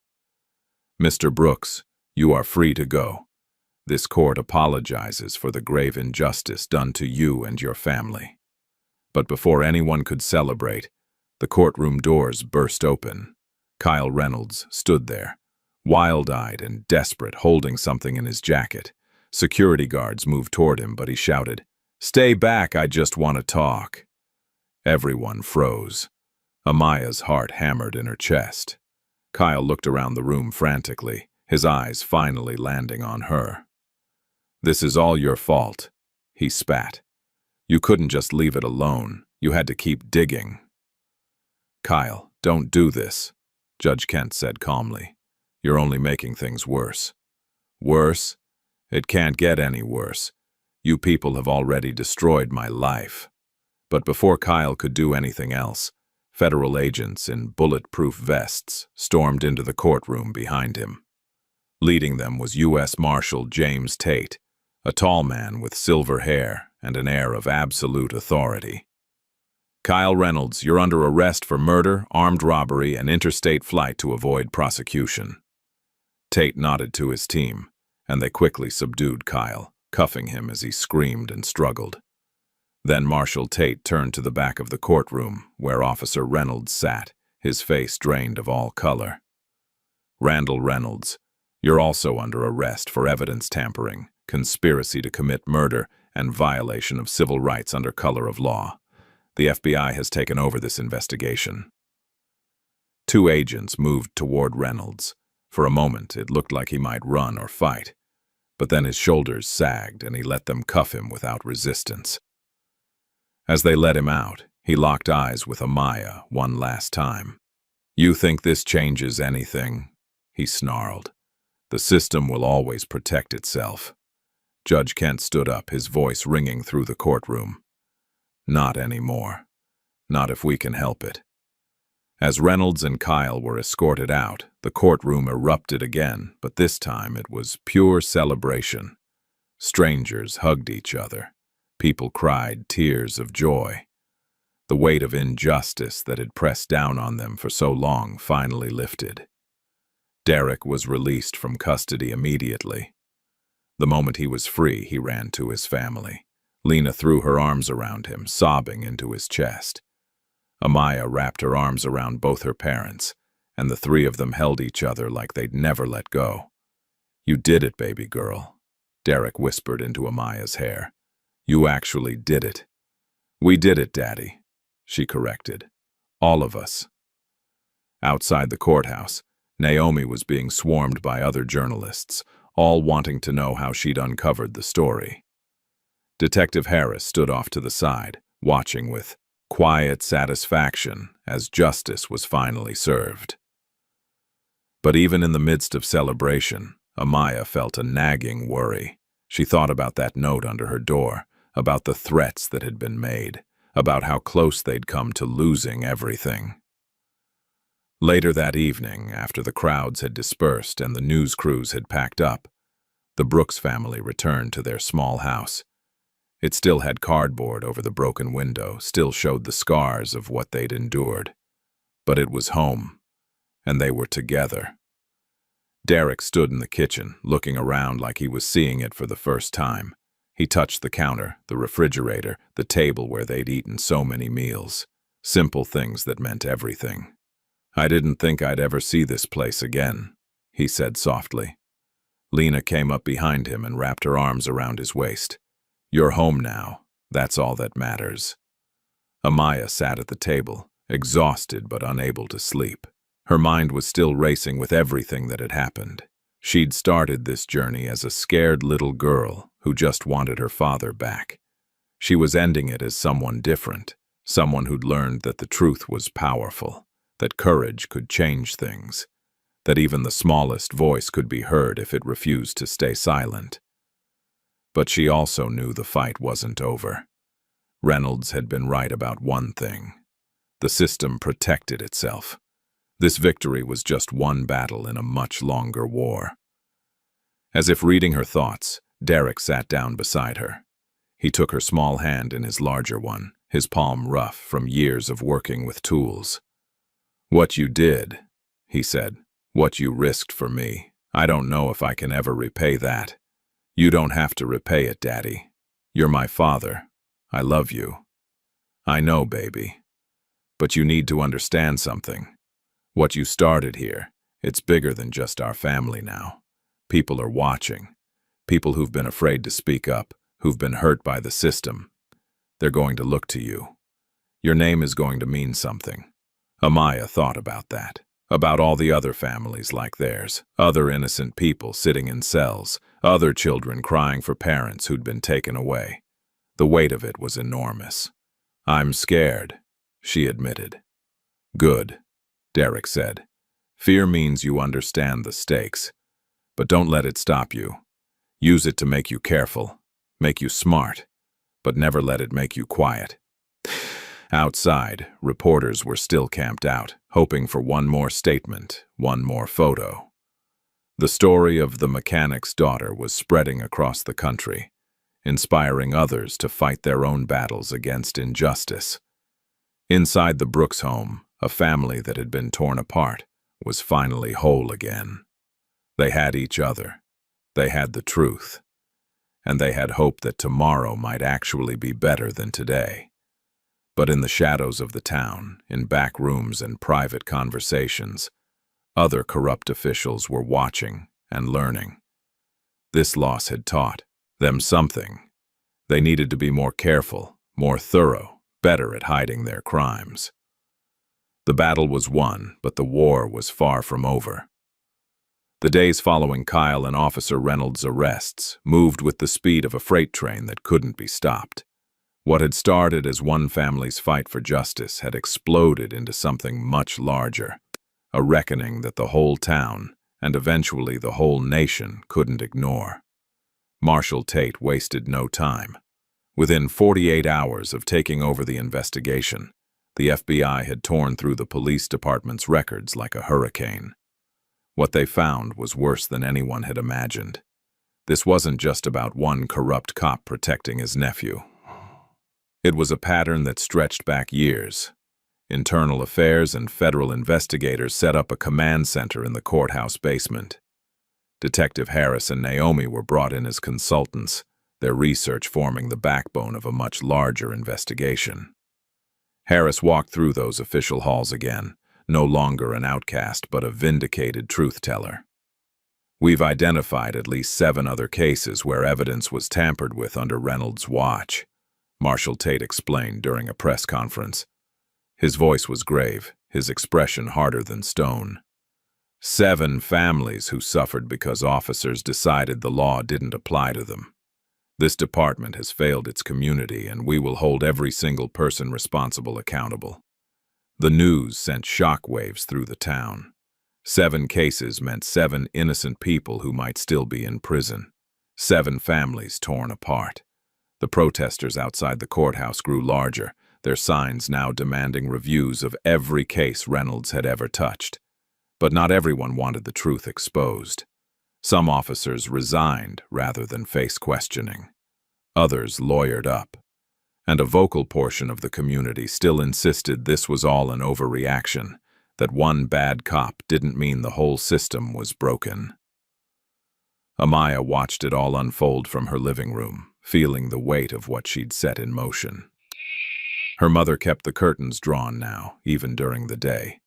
"Mr. Brooks, you are free to go. This court apologizes for the grave injustice done to you and your family." But before anyone could celebrate, the courtroom doors burst open. Kyle Reynolds stood there, wild-eyed and desperate, holding something in his jacket. Security guards moved toward him, but he shouted, "Stay back, I just want to talk." Everyone froze. Amaya's heart hammered in her chest. Kyle looked around the room frantically, his eyes finally landing on her. "This is all your fault," he spat. "You couldn't just leave it alone. You had to keep digging." "Kyle, don't do this," Judge Kent said calmly. "You're only making things worse." "Worse? It can't get any worse. You people have already destroyed my life." But before Kyle could do anything else, federal agents in bulletproof vests stormed into the courtroom behind him. Leading them was U.S. Marshal James Tate, a tall man with silver hair and an air of absolute authority. "Kyle Reynolds, you're under arrest for murder, armed robbery, and interstate flight to avoid prosecution." Tate nodded to his team, and they quickly subdued Kyle, cuffing him as he screamed and struggled. Then Marshal Tate turned to the back of the courtroom, where Officer Reynolds sat, his face drained of all color. "Randall Reynolds, you're also under arrest for evidence tampering, conspiracy to commit murder, and violation of civil rights under color of law. The FBI has taken over this investigation." Two agents moved toward Reynolds. For a moment, it looked like he might run or fight, but then his shoulders sagged and he let them cuff him without resistance. As they let him out, he locked eyes with Amaya one last time. "You think this changes anything?" he snarled. "The system will always protect itself." Judge Kent stood up, his voice ringing through the courtroom. "Not anymore. Not if we can help it." As Reynolds and Kyle were escorted out, the courtroom erupted again, but this time it was pure celebration. Strangers hugged each other. People cried tears of joy. The weight of injustice that had pressed down on them for so long finally lifted. Derek was released from custody immediately. The moment he was free, he ran to his family. Lena threw her arms around him, sobbing into his chest. Amaya wrapped her arms around both her parents, and the three of them held each other like they'd never let go. "You did it, baby girl," Derek whispered into Amaya's hair. "You actually did it." "We did it, Daddy," she corrected. "All of us." Outside the courthouse, Naomi was being swarmed by other journalists, all wanting to know how she'd uncovered the story. Detective Harris stood off to the side, watching with quiet satisfaction as justice was finally served. But even in the midst of celebration, Amaya felt a nagging worry. She thought about that note under her door, about the threats that had been made, about how close they'd come to losing everything. Later that evening, after the crowds had dispersed and the news crews had packed up, the Brooks family returned to their small house. It still had cardboard over the broken window, still showed the scars of what they'd endured. But it was home, and they were together. Derek stood in the kitchen, looking around like he was seeing it for the first time. He touched the counter, the refrigerator, the table where they'd eaten so many meals. Simple things that meant everything. "I didn't think I'd ever see this place again," he said softly. Lena came up behind him and wrapped her arms around his waist. "You're home now. That's all that matters." Amaya sat at the table, exhausted but unable to sleep. Her mind was still racing with everything that had happened. She'd started this journey as a scared little girl who just wanted her father back. She was ending it as someone different, someone who'd learned that the truth was powerful, that courage could change things, that even the smallest voice could be heard if it refused to stay silent. But she also knew the fight wasn't over. Reynolds had been right about one thing. The system protected itself. This victory was just one battle in a much longer war. As if reading her thoughts, Derek sat down beside her. He took her small hand in his larger one, his palm rough from years of working with tools. "What you did," he said, "what you risked for me, I don't know if I can ever repay that. You don't have to repay it, Daddy. You're my father. I love you. I know, baby. But you need to understand something. What you started here, it's bigger than just our family now. People are watching. People who've been afraid to speak up, who've been hurt by the system. They're going to look to you. Your name is going to mean something." Amaya thought about that, about all the other families like theirs, other innocent people sitting in cells, other children crying for parents who'd been taken away. The weight of it was enormous. "I'm scared," she admitted. "Good," Derek said. "Fear means you understand the stakes. But don't let it stop you. Use it to make you careful, make you smart, but never let it make you quiet." Outside, reporters were still camped out, hoping for one more statement, one more photo. The story of the mechanic's daughter was spreading across the country, inspiring others to fight their own battles against injustice. Inside the Brooks home, a family that had been torn apart was finally whole again. They had each other. They had the truth. And they had hope that tomorrow might actually be better than today. But in the shadows of the town, in back rooms and private conversations, other corrupt officials were watching and learning. This loss had taught them something. They needed to be more careful, more thorough, better at hiding their crimes. The battle was won, but the war was far from over. The days following Kyle and Officer Reynolds' arrests moved with the speed of a freight train that couldn't be stopped. What had started as one family's fight for justice had exploded into something much larger, a reckoning that the whole town, and eventually the whole nation, couldn't ignore. Marshal Tate wasted no time. Within 48 hours of taking over the investigation, the FBI had torn through the police department's records like a hurricane. What they found was worse than anyone had imagined. This wasn't just about one corrupt cop protecting his nephew. It was a pattern that stretched back years. Internal Affairs and federal investigators set up a command center in the courthouse basement. Detective Harris and Naomi were brought in as consultants, their research forming the backbone of a much larger investigation. Harris walked through those official halls again, no longer an outcast but a vindicated truth-teller. "We've identified at least 7 other cases where evidence was tampered with under Reynolds' watch," Marshal Tate explained during a press conference. His voice was grave, his expression harder than stone. 7 families who suffered because officers decided the law didn't apply to them. This department has failed its community, and we will hold every single person responsible accountable. The news sent shockwaves through the town. 7 cases meant 7 innocent people who might still be in prison. 7 families torn apart. The protesters outside the courthouse grew larger, their signs now demanding reviews of every case Reynolds had ever touched. But not everyone wanted the truth exposed. Some officers resigned rather than face questioning. Others lawyered up. And a vocal portion of the community still insisted this was all an overreaction, that one bad cop didn't mean the whole system was broken. Amaya watched it all unfold from her living room, feeling the weight of what she'd set in motion. Her mother kept the curtains drawn now, even during the day.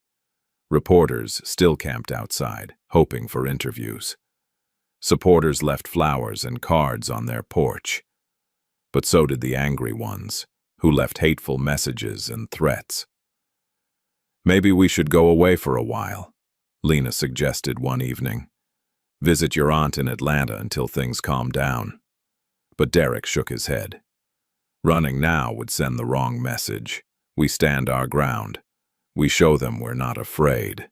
Reporters still camped outside, hoping for interviews. Supporters left flowers and cards on their porch. But so did the angry ones, who left hateful messages and threats. "Maybe we should go away for a while," Lena suggested one evening. "Visit your aunt in Atlanta until things calm down." But Derek shook his head. "Running now would send the wrong message. We stand our ground. We show them we're not afraid."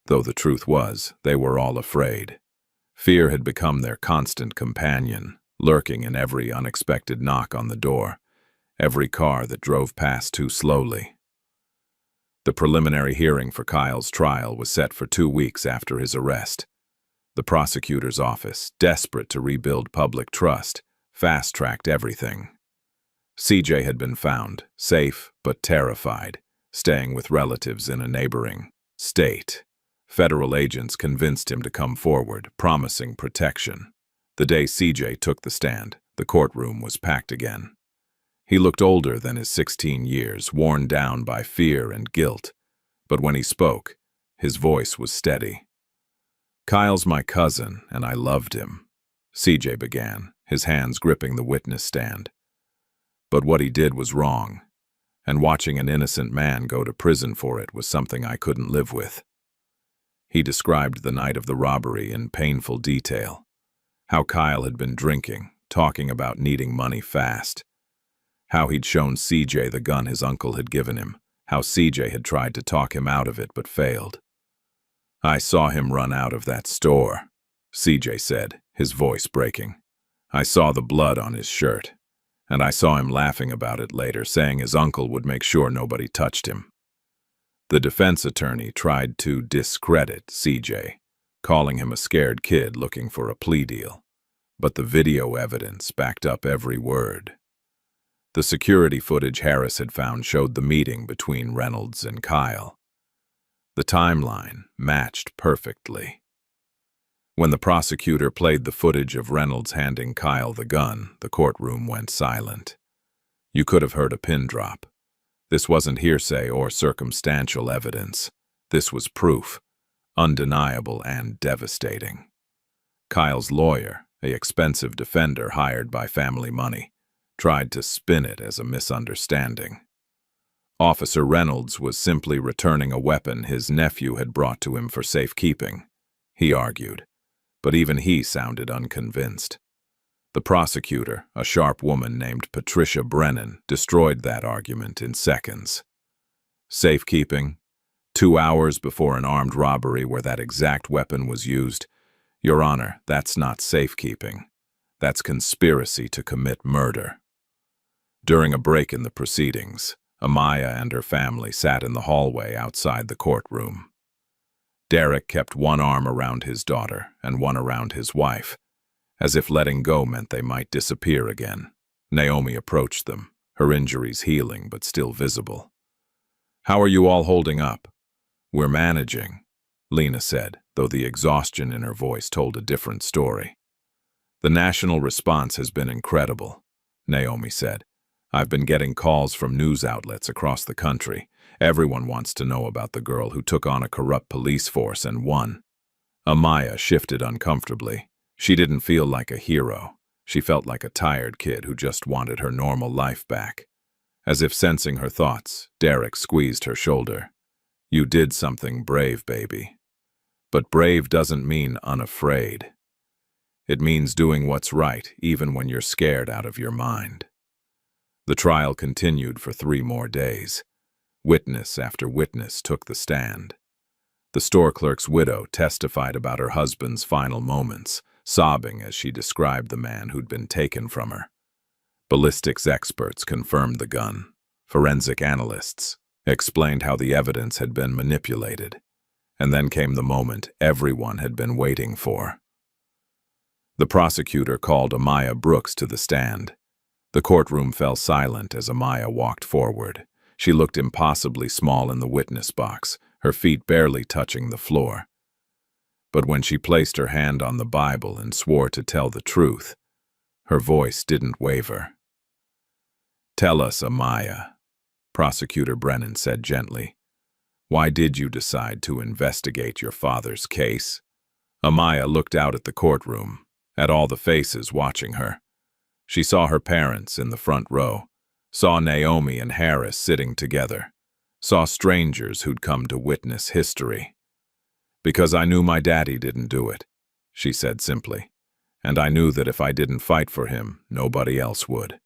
Though the truth was, they were all afraid. Fear had become their constant companion, lurking in every unexpected knock on the door, every car that drove past too slowly. The preliminary hearing for Kyle's trial was set for 2 weeks after his arrest. The prosecutor's office, desperate to rebuild public trust, fast-tracked everything. CJ had been found, safe but terrified, staying with relatives in a neighboring state. Federal agents convinced him to come forward, promising protection. The day CJ took the stand, the courtroom was packed again. He looked older than his 16 years, worn down by fear and guilt. But when he spoke, his voice was steady. "Kyle's my cousin, and I loved him," CJ began, his hands gripping the witness stand. "But what he did was wrong, and watching an innocent man go to prison for it was something I couldn't live with." He described the night of the robbery in painful detail. How Kyle had been drinking, talking about needing money fast. How he'd shown CJ the gun his uncle had given him. How CJ had tried to talk him out of it but failed. "I saw him run out of that store," CJ said, his voice breaking. "I saw the blood on his shirt, and I saw him laughing about it later, saying his uncle would make sure nobody touched him." The defense attorney tried to discredit CJ, calling him a scared kid looking for a plea deal. But the video evidence backed up every word. The security footage Harris had found showed the meeting between Reynolds and Kyle. The timeline matched perfectly. When the prosecutor played the footage of Reynolds handing Kyle the gun, the courtroom went silent. You could have heard a pin drop. This wasn't hearsay or circumstantial evidence. This was proof, undeniable and devastating. Kyle's lawyer, an expensive defender hired by family money, tried to spin it as a misunderstanding. Officer Reynolds was simply returning a weapon his nephew had brought to him for safekeeping, he argued, but even he sounded unconvinced. The prosecutor, a sharp woman named Patricia Brennan, destroyed that argument in seconds. Safekeeping? 2 hours before an armed robbery where that exact weapon was used? Your Honor, that's not safekeeping. That's conspiracy to commit murder. During a break in the proceedings, Amaya and her family sat in the hallway outside the courtroom. Derek kept one arm around his daughter and one around his wife, as if letting go meant they might disappear again. Naomi approached them, her injuries healing but still visible. "How are you all holding up?" "We're managing," Lena said, though the exhaustion in her voice told a different story. "The national response has been incredible," Naomi said. "I've been getting calls from news outlets across the country. Everyone wants to know about the girl who took on a corrupt police force and won." Amaya shifted uncomfortably. She didn't feel like a hero. She felt like a tired kid who just wanted her normal life back. As if sensing her thoughts, Derek squeezed her shoulder. "You did something brave, baby. But brave doesn't mean unafraid. It means doing what's right, even when you're scared out of your mind." The trial continued for 3 more days. Witness after witness took the stand. The store clerk's widow testified about her husband's final moments, sobbing as she described the man who'd been taken from her. Ballistics experts confirmed the gun. Forensic analysts explained how the evidence had been manipulated. And then came the moment everyone had been waiting for. The prosecutor called Amaya Brooks to the stand. The courtroom fell silent as Amaya walked forward. She looked impossibly small in the witness box, her feet barely touching the floor. But when she placed her hand on the Bible and swore to tell the truth, her voice didn't waver. "Tell us, Amaya," Prosecutor Brennan said gently. "Why did you decide to investigate your father's case?" Amaya looked out at the courtroom, at all the faces watching her. She saw her parents in the front row, saw Naomi and Harris sitting together, saw strangers who'd come to witness history. "Because I knew my daddy didn't do it," she said simply. "And I knew that if I didn't fight for him, nobody else would.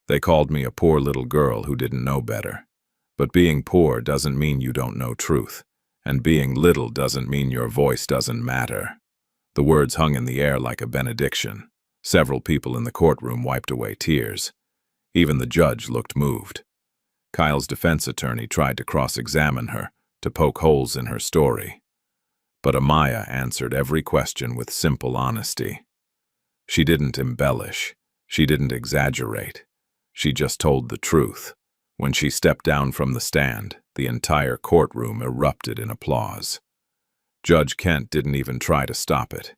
They called me a poor little girl who didn't know better. But being poor doesn't mean you don't know truth, and being little doesn't mean your voice doesn't matter." The words hung in the air like a benediction. Several people in the courtroom wiped away tears. Even the judge looked moved. Kyle's defense attorney tried to cross-examine her, to poke holes in her story. But Amaya answered every question with simple honesty. She didn't embellish. She didn't exaggerate. She just told the truth. When she stepped down from the stand, the entire courtroom erupted in applause. Judge Kent didn't even try to stop it.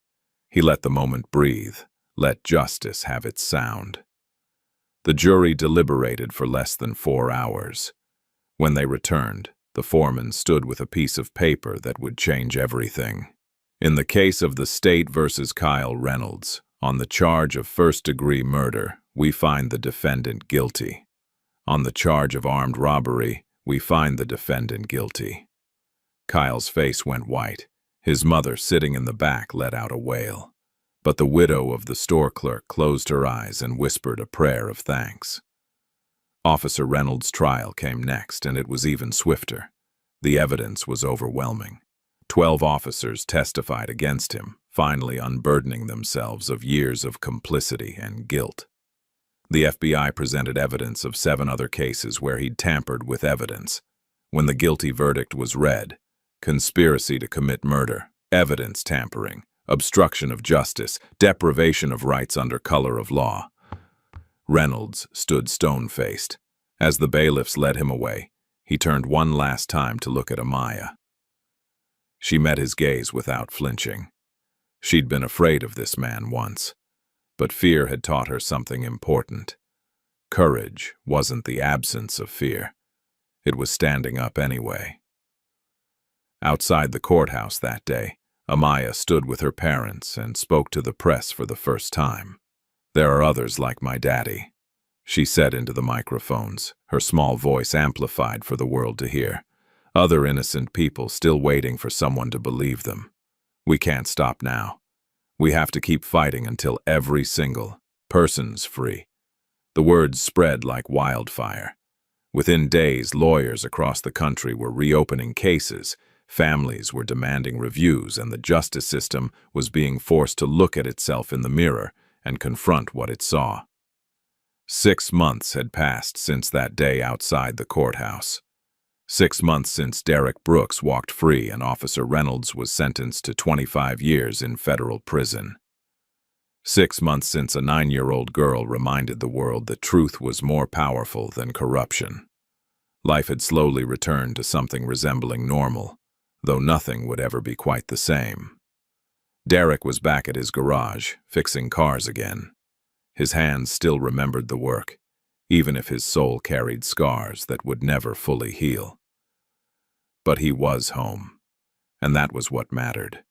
He let the moment breathe, let justice have its sound. The jury deliberated for less than 4 hours. When they returned, the foreman stood with a piece of paper that would change everything. In the case of the state versus Kyle Reynolds, on the charge of first-degree murder, we find the defendant guilty. On the charge of armed robbery, we find the defendant guilty. Kyle's face went white. His mother, sitting in the back, let out a wail. But the widow of the store clerk closed her eyes and whispered a prayer of thanks. Officer Reynolds' trial came next, and it was even swifter. The evidence was overwhelming. 12 officers testified against him, finally unburdening themselves of years of complicity and guilt. The FBI presented evidence of 7 other cases where he'd tampered with evidence. When the guilty verdict was read, conspiracy to commit murder, evidence tampering, obstruction of justice, deprivation of rights under color of law. Reynolds stood stone-faced. As the bailiffs led him away, he turned one last time to look at Amaya. She met his gaze without flinching. She'd been afraid of this man once, but fear had taught her something important. Courage wasn't the absence of fear. It was standing up anyway. Outside the courthouse that day, Amaya stood with her parents and spoke to the press for the first time. "There are others like my daddy," she said into the microphones, her small voice amplified for the world to hear. "Other innocent people still waiting for someone to believe them. We can't stop now. We have to keep fighting until every single person's free." The words spread like wildfire. Within days, lawyers across the country were reopening cases, families were demanding reviews, and the justice system was being forced to look at itself in the mirror and confront what it saw. 6 months had passed since that day outside the courthouse. 6 months since Derek Brooks walked free and Officer Reynolds was sentenced to 25 years in federal prison. 6 months since a 9-year-old girl reminded the world that truth was more powerful than corruption. Life had slowly returned to something resembling normal, though nothing would ever be quite the same. Derek was back at his garage, fixing cars again. His hands still remembered the work, even if his soul carried scars that would never fully heal. But he was home, and that was what mattered.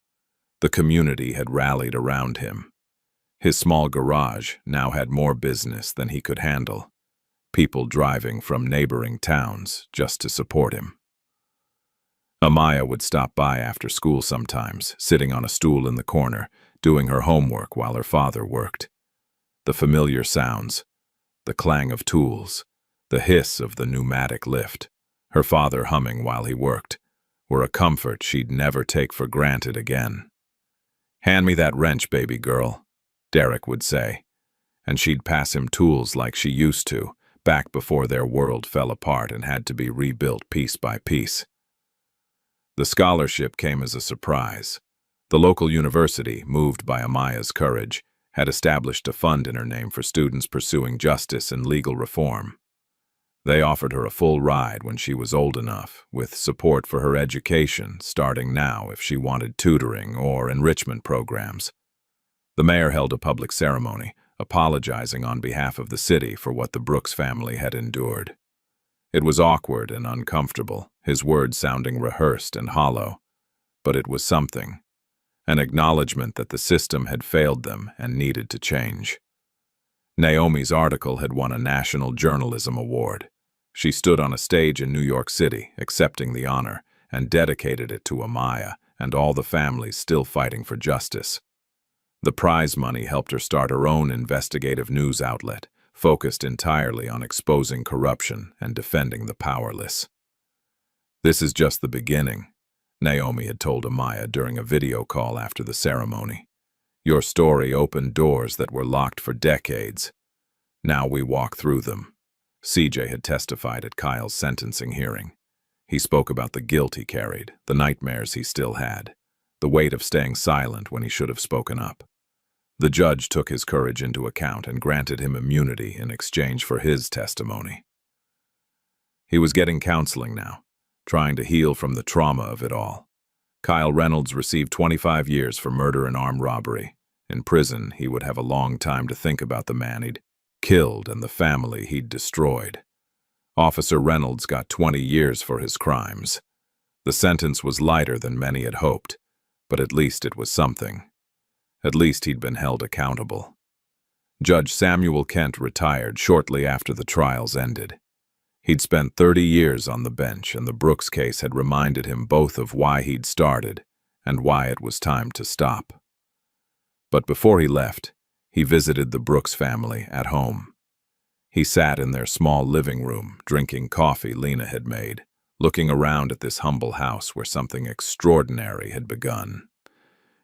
The community had rallied around him. His small garage now had more business than he could handle, people driving from neighboring towns just to support him. Amaya would stop by after school sometimes, sitting on a stool in the corner, doing her homework while her father worked. The familiar sounds, the clang of tools, the hiss of the pneumatic lift, her father humming while he worked, were a comfort she'd never take for granted again. "Hand me that wrench, baby girl," Derek would say, and she'd pass him tools like she used to, back before their world fell apart and had to be rebuilt piece by piece. The scholarship came as a surprise. The local university, moved by Amaya's courage, had established a fund in her name for students pursuing justice and legal reform. They offered her a full ride when she was old enough, with support for her education starting now if she wanted tutoring or enrichment programs. The mayor held a public ceremony, apologizing on behalf of the city for what the Brooks family had endured. It was awkward and uncomfortable, his words sounding rehearsed and hollow, but it was something, an acknowledgement that the system had failed them and needed to change. Naomi's article had won a National Journalism Award. She stood on a stage in New York City, accepting the honor, and dedicated it to Amaya and all the families still fighting for justice. The prize money helped her start her own investigative news outlet, focused entirely on exposing corruption and defending the powerless. "This is just the beginning," Naomi had told Amaya during a video call after the ceremony. "Your story opened doors that were locked for decades. Now we walk through them." CJ had testified at Kyle's sentencing hearing. He spoke about the guilt he carried, the nightmares he still had, the weight of staying silent when he should have spoken up. The judge took his courage into account and granted him immunity in exchange for his testimony. He was getting counseling now, trying to heal from the trauma of it all. Kyle Reynolds received 25 years for murder and armed robbery. In prison, he would have a long time to think about the man he'd killed and the family he'd destroyed. Officer Reynolds got 20 years for his crimes. The sentence was lighter than many had hoped, but at least it was something. At least he'd been held accountable. Judge Samuel Kent retired shortly after the trials ended. He'd spent 30 years on the bench, and the Brooks case had reminded him both of why he'd started and why it was time to stop. But before he left, he visited the Brooks family at home. He sat in their small living room, drinking coffee Lena had made, looking around at this humble house where something extraordinary had begun.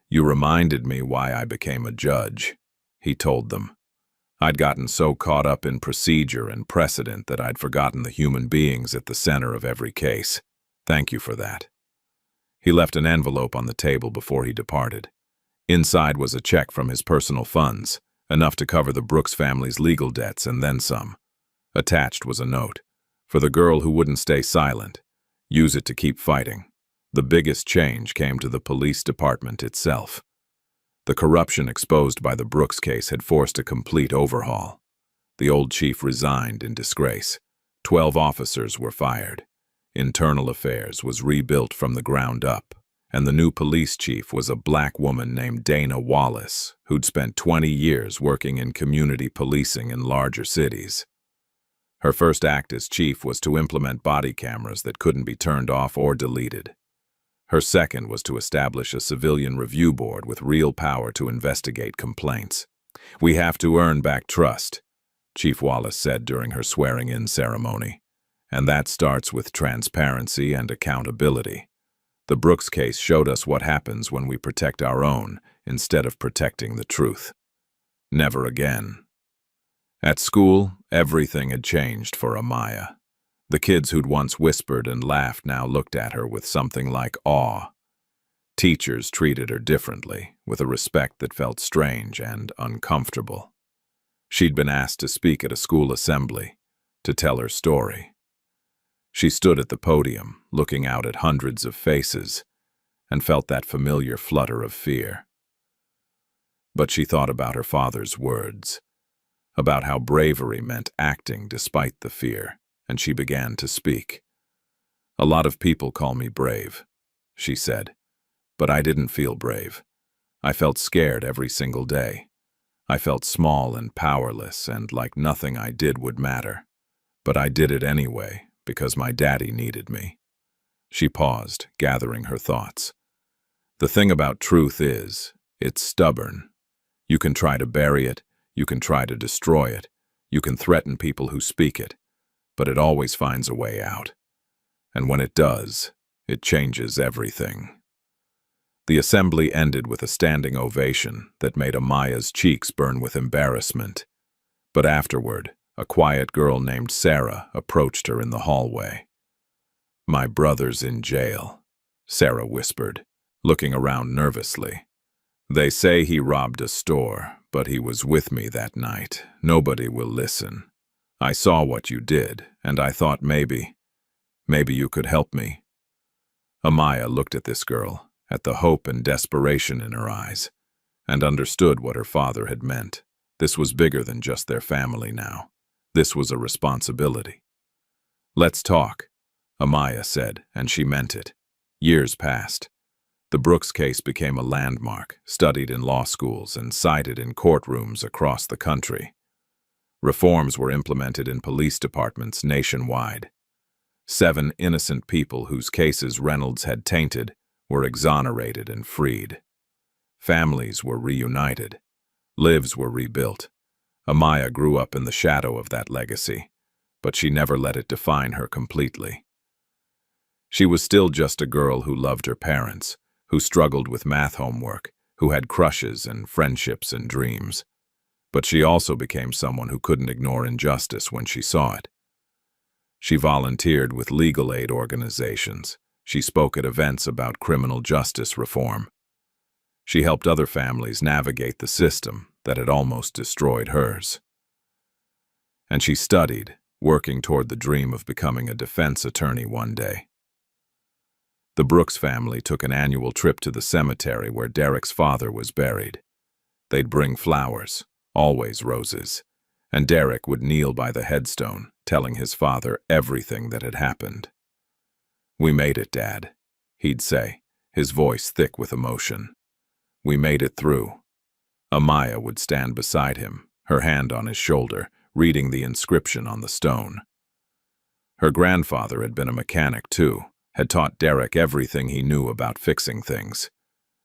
"You reminded me why I became a judge," he told them. "I'd gotten so caught up in procedure and precedent that I'd forgotten the human beings at the center of every case. Thank you for that." He left an envelope on the table before he departed. Inside was a check from his personal funds, enough to cover the Brooks family's legal debts and then some. Attached was a note. "For the girl who wouldn't stay silent. Use it to keep fighting." The biggest change came to the police department itself. The corruption exposed by the Brooks case had forced a complete overhaul. The old chief resigned in disgrace. 12 officers were fired. Internal affairs was rebuilt from the ground up, and the new police chief was a black woman named Dana Wallace, who'd spent 20 years working in community policing in larger cities. Her first act as chief was to implement body cameras that couldn't be turned off or deleted. Her second was to establish a civilian review board with real power to investigate complaints. "We have to earn back trust," Chief Wallace said during her swearing-in ceremony. "And that starts with transparency and accountability. The Brooks case showed us what happens when we protect our own instead of protecting the truth." Never again. At school, everything had changed for Amaya. The kids who'd once whispered and laughed now looked at her with something like awe. Teachers treated her differently, with a respect that felt strange and uncomfortable. She'd been asked to speak at a school assembly, to tell her story. She stood at the podium, looking out at hundreds of faces, and felt that familiar flutter of fear. But she thought about her father's words, about how bravery meant acting despite the fear, and she began to speak. "A lot of people call me brave," she said, "but I didn't feel brave. I felt scared every single day. I felt small and powerless and like nothing I did would matter. But I did it anyway, because my daddy needed me." She paused, gathering her thoughts. "The thing about truth is, it's stubborn. You can try to bury it, you can try to destroy it, you can threaten people who speak it, but it always finds a way out. And when it does, it changes everything." The assembly ended with a standing ovation that made Amaya's cheeks burn with embarrassment. But afterward, a quiet girl named Sarah approached her in the hallway. "My brother's in jail," Sarah whispered, looking around nervously. "They say he robbed a store, but he was with me that night. Nobody will listen. I saw what you did, and I thought maybe you could help me." Amaya looked at this girl, at the hope and desperation in her eyes, and understood what her father had meant. This was bigger than just their family now. This was a responsibility. "Let's talk," Amaya said, and she meant it. Years passed. The Brooks case became a landmark, studied in law schools and cited in courtrooms across the country. Reforms were implemented in police departments nationwide. 7 innocent people whose cases Reynolds had tainted were exonerated and freed. Families were reunited. Lives were rebuilt. Amaya grew up in the shadow of that legacy, but she never let it define her completely. She was still just a girl who loved her parents, who struggled with math homework, who had crushes and friendships and dreams. But she also became someone who couldn't ignore injustice when she saw it. She volunteered with legal aid organizations. She spoke at events about criminal justice reform. She helped other families navigate the system that had almost destroyed hers. And she studied, working toward the dream of becoming a defense attorney one day. The Brooks family took an annual trip to the cemetery where Derek's father was buried. They'd bring flowers, always roses, and Derek would kneel by the headstone, telling his father everything that had happened. "We made it, Dad," he'd say, his voice thick with emotion. "We made it through." Amaya would stand beside him, her hand on his shoulder, reading the inscription on the stone. Her grandfather had been a mechanic too, had taught Derek everything he knew about fixing things,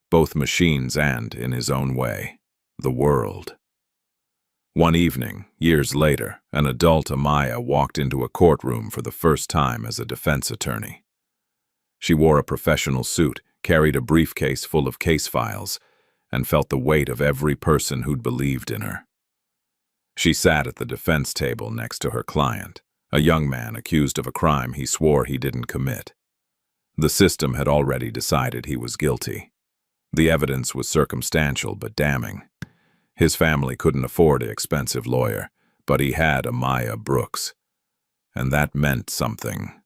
both machines and, in his own way, the world. One evening, years later, an adult Amaya walked into a courtroom for the first time as a defense attorney. She wore a professional suit, carried a briefcase full of case files, and felt the weight of every person who'd believed in her. She sat at the defense table next to her client, a young man accused of a crime he swore he didn't commit. The system had already decided he was guilty. The evidence was circumstantial but damning. His family couldn't afford an expensive lawyer, but he had Amaya Brooks. And that meant something.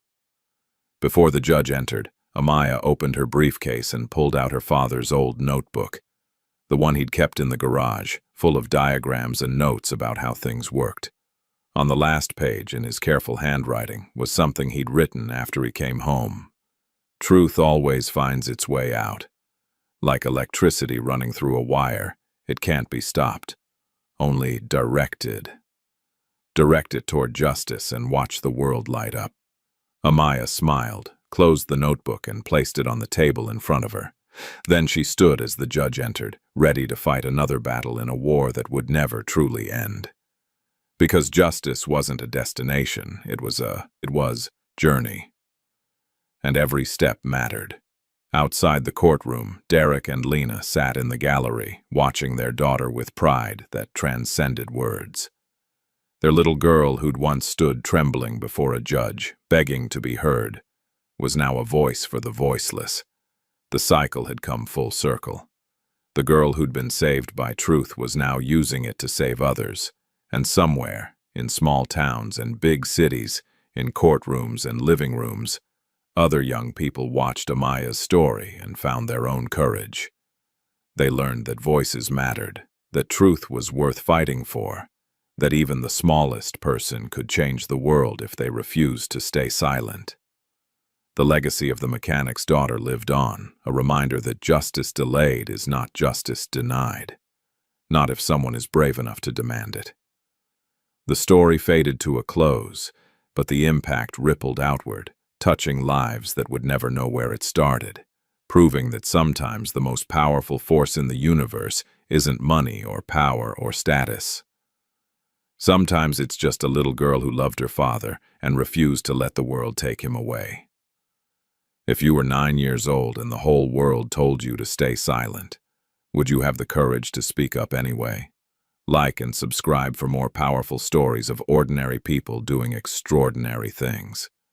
Before the judge entered, Amaya opened her briefcase and pulled out her father's old notebook, the one he'd kept in the garage, full of diagrams and notes about how things worked. On the last page, in his careful handwriting, was something he'd written after he came home. "Truth always finds its way out. Like electricity running through a wire, it can't be stopped. Only directed. Direct it toward justice and watch the world light up." Amaya smiled, closed the notebook, and placed it on the table in front of her. Then she stood as the judge entered, ready to fight another battle in a war that would never truly end. Because justice wasn't a destination, it was journey. And every step mattered. Outside the courtroom, Derek and Lena sat in the gallery, watching their daughter with pride that transcended words. Their little girl, who'd once stood trembling before a judge, begging to be heard, was now a voice for the voiceless. The cycle had come full circle. The girl who'd been saved by truth was now using it to save others, and somewhere, in small towns and big cities, in courtrooms and living rooms, other young people watched Amaya's story and found their own courage. They learned that voices mattered, that truth was worth fighting for, that even the smallest person could change the world if they refused to stay silent. The legacy of the mechanic's daughter lived on, a reminder that justice delayed is not justice denied, not if someone is brave enough to demand it. The story faded to a close, but the impact rippled outward, touching lives that would never know where it started, proving that sometimes the most powerful force in the universe isn't money or power or status. Sometimes it's just a little girl who loved her father and refused to let the world take him away. If you were 9 years old and the whole world told you to stay silent, would you have the courage to speak up anyway? Like and subscribe for more powerful stories of ordinary people doing extraordinary things.